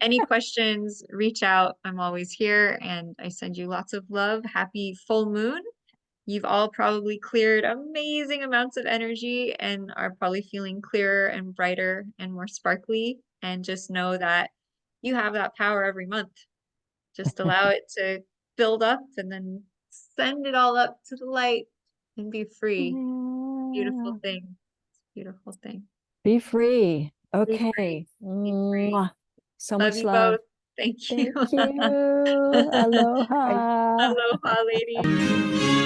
any questions, reach out. I'm always here and I send you lots of love. Happy full moon. You've all probably cleared amazing amounts of energy and are probably feeling clearer and brighter and more sparkly. And just know that you have that power every month. Just allow it to build up and then send it all up to the light and be free. Beautiful thing. Beautiful thing. Be free. Be Okay. free. Be free. Mwah. So Love much you love. both. Thank you. Thank you. Aloha. Aloha, ladies.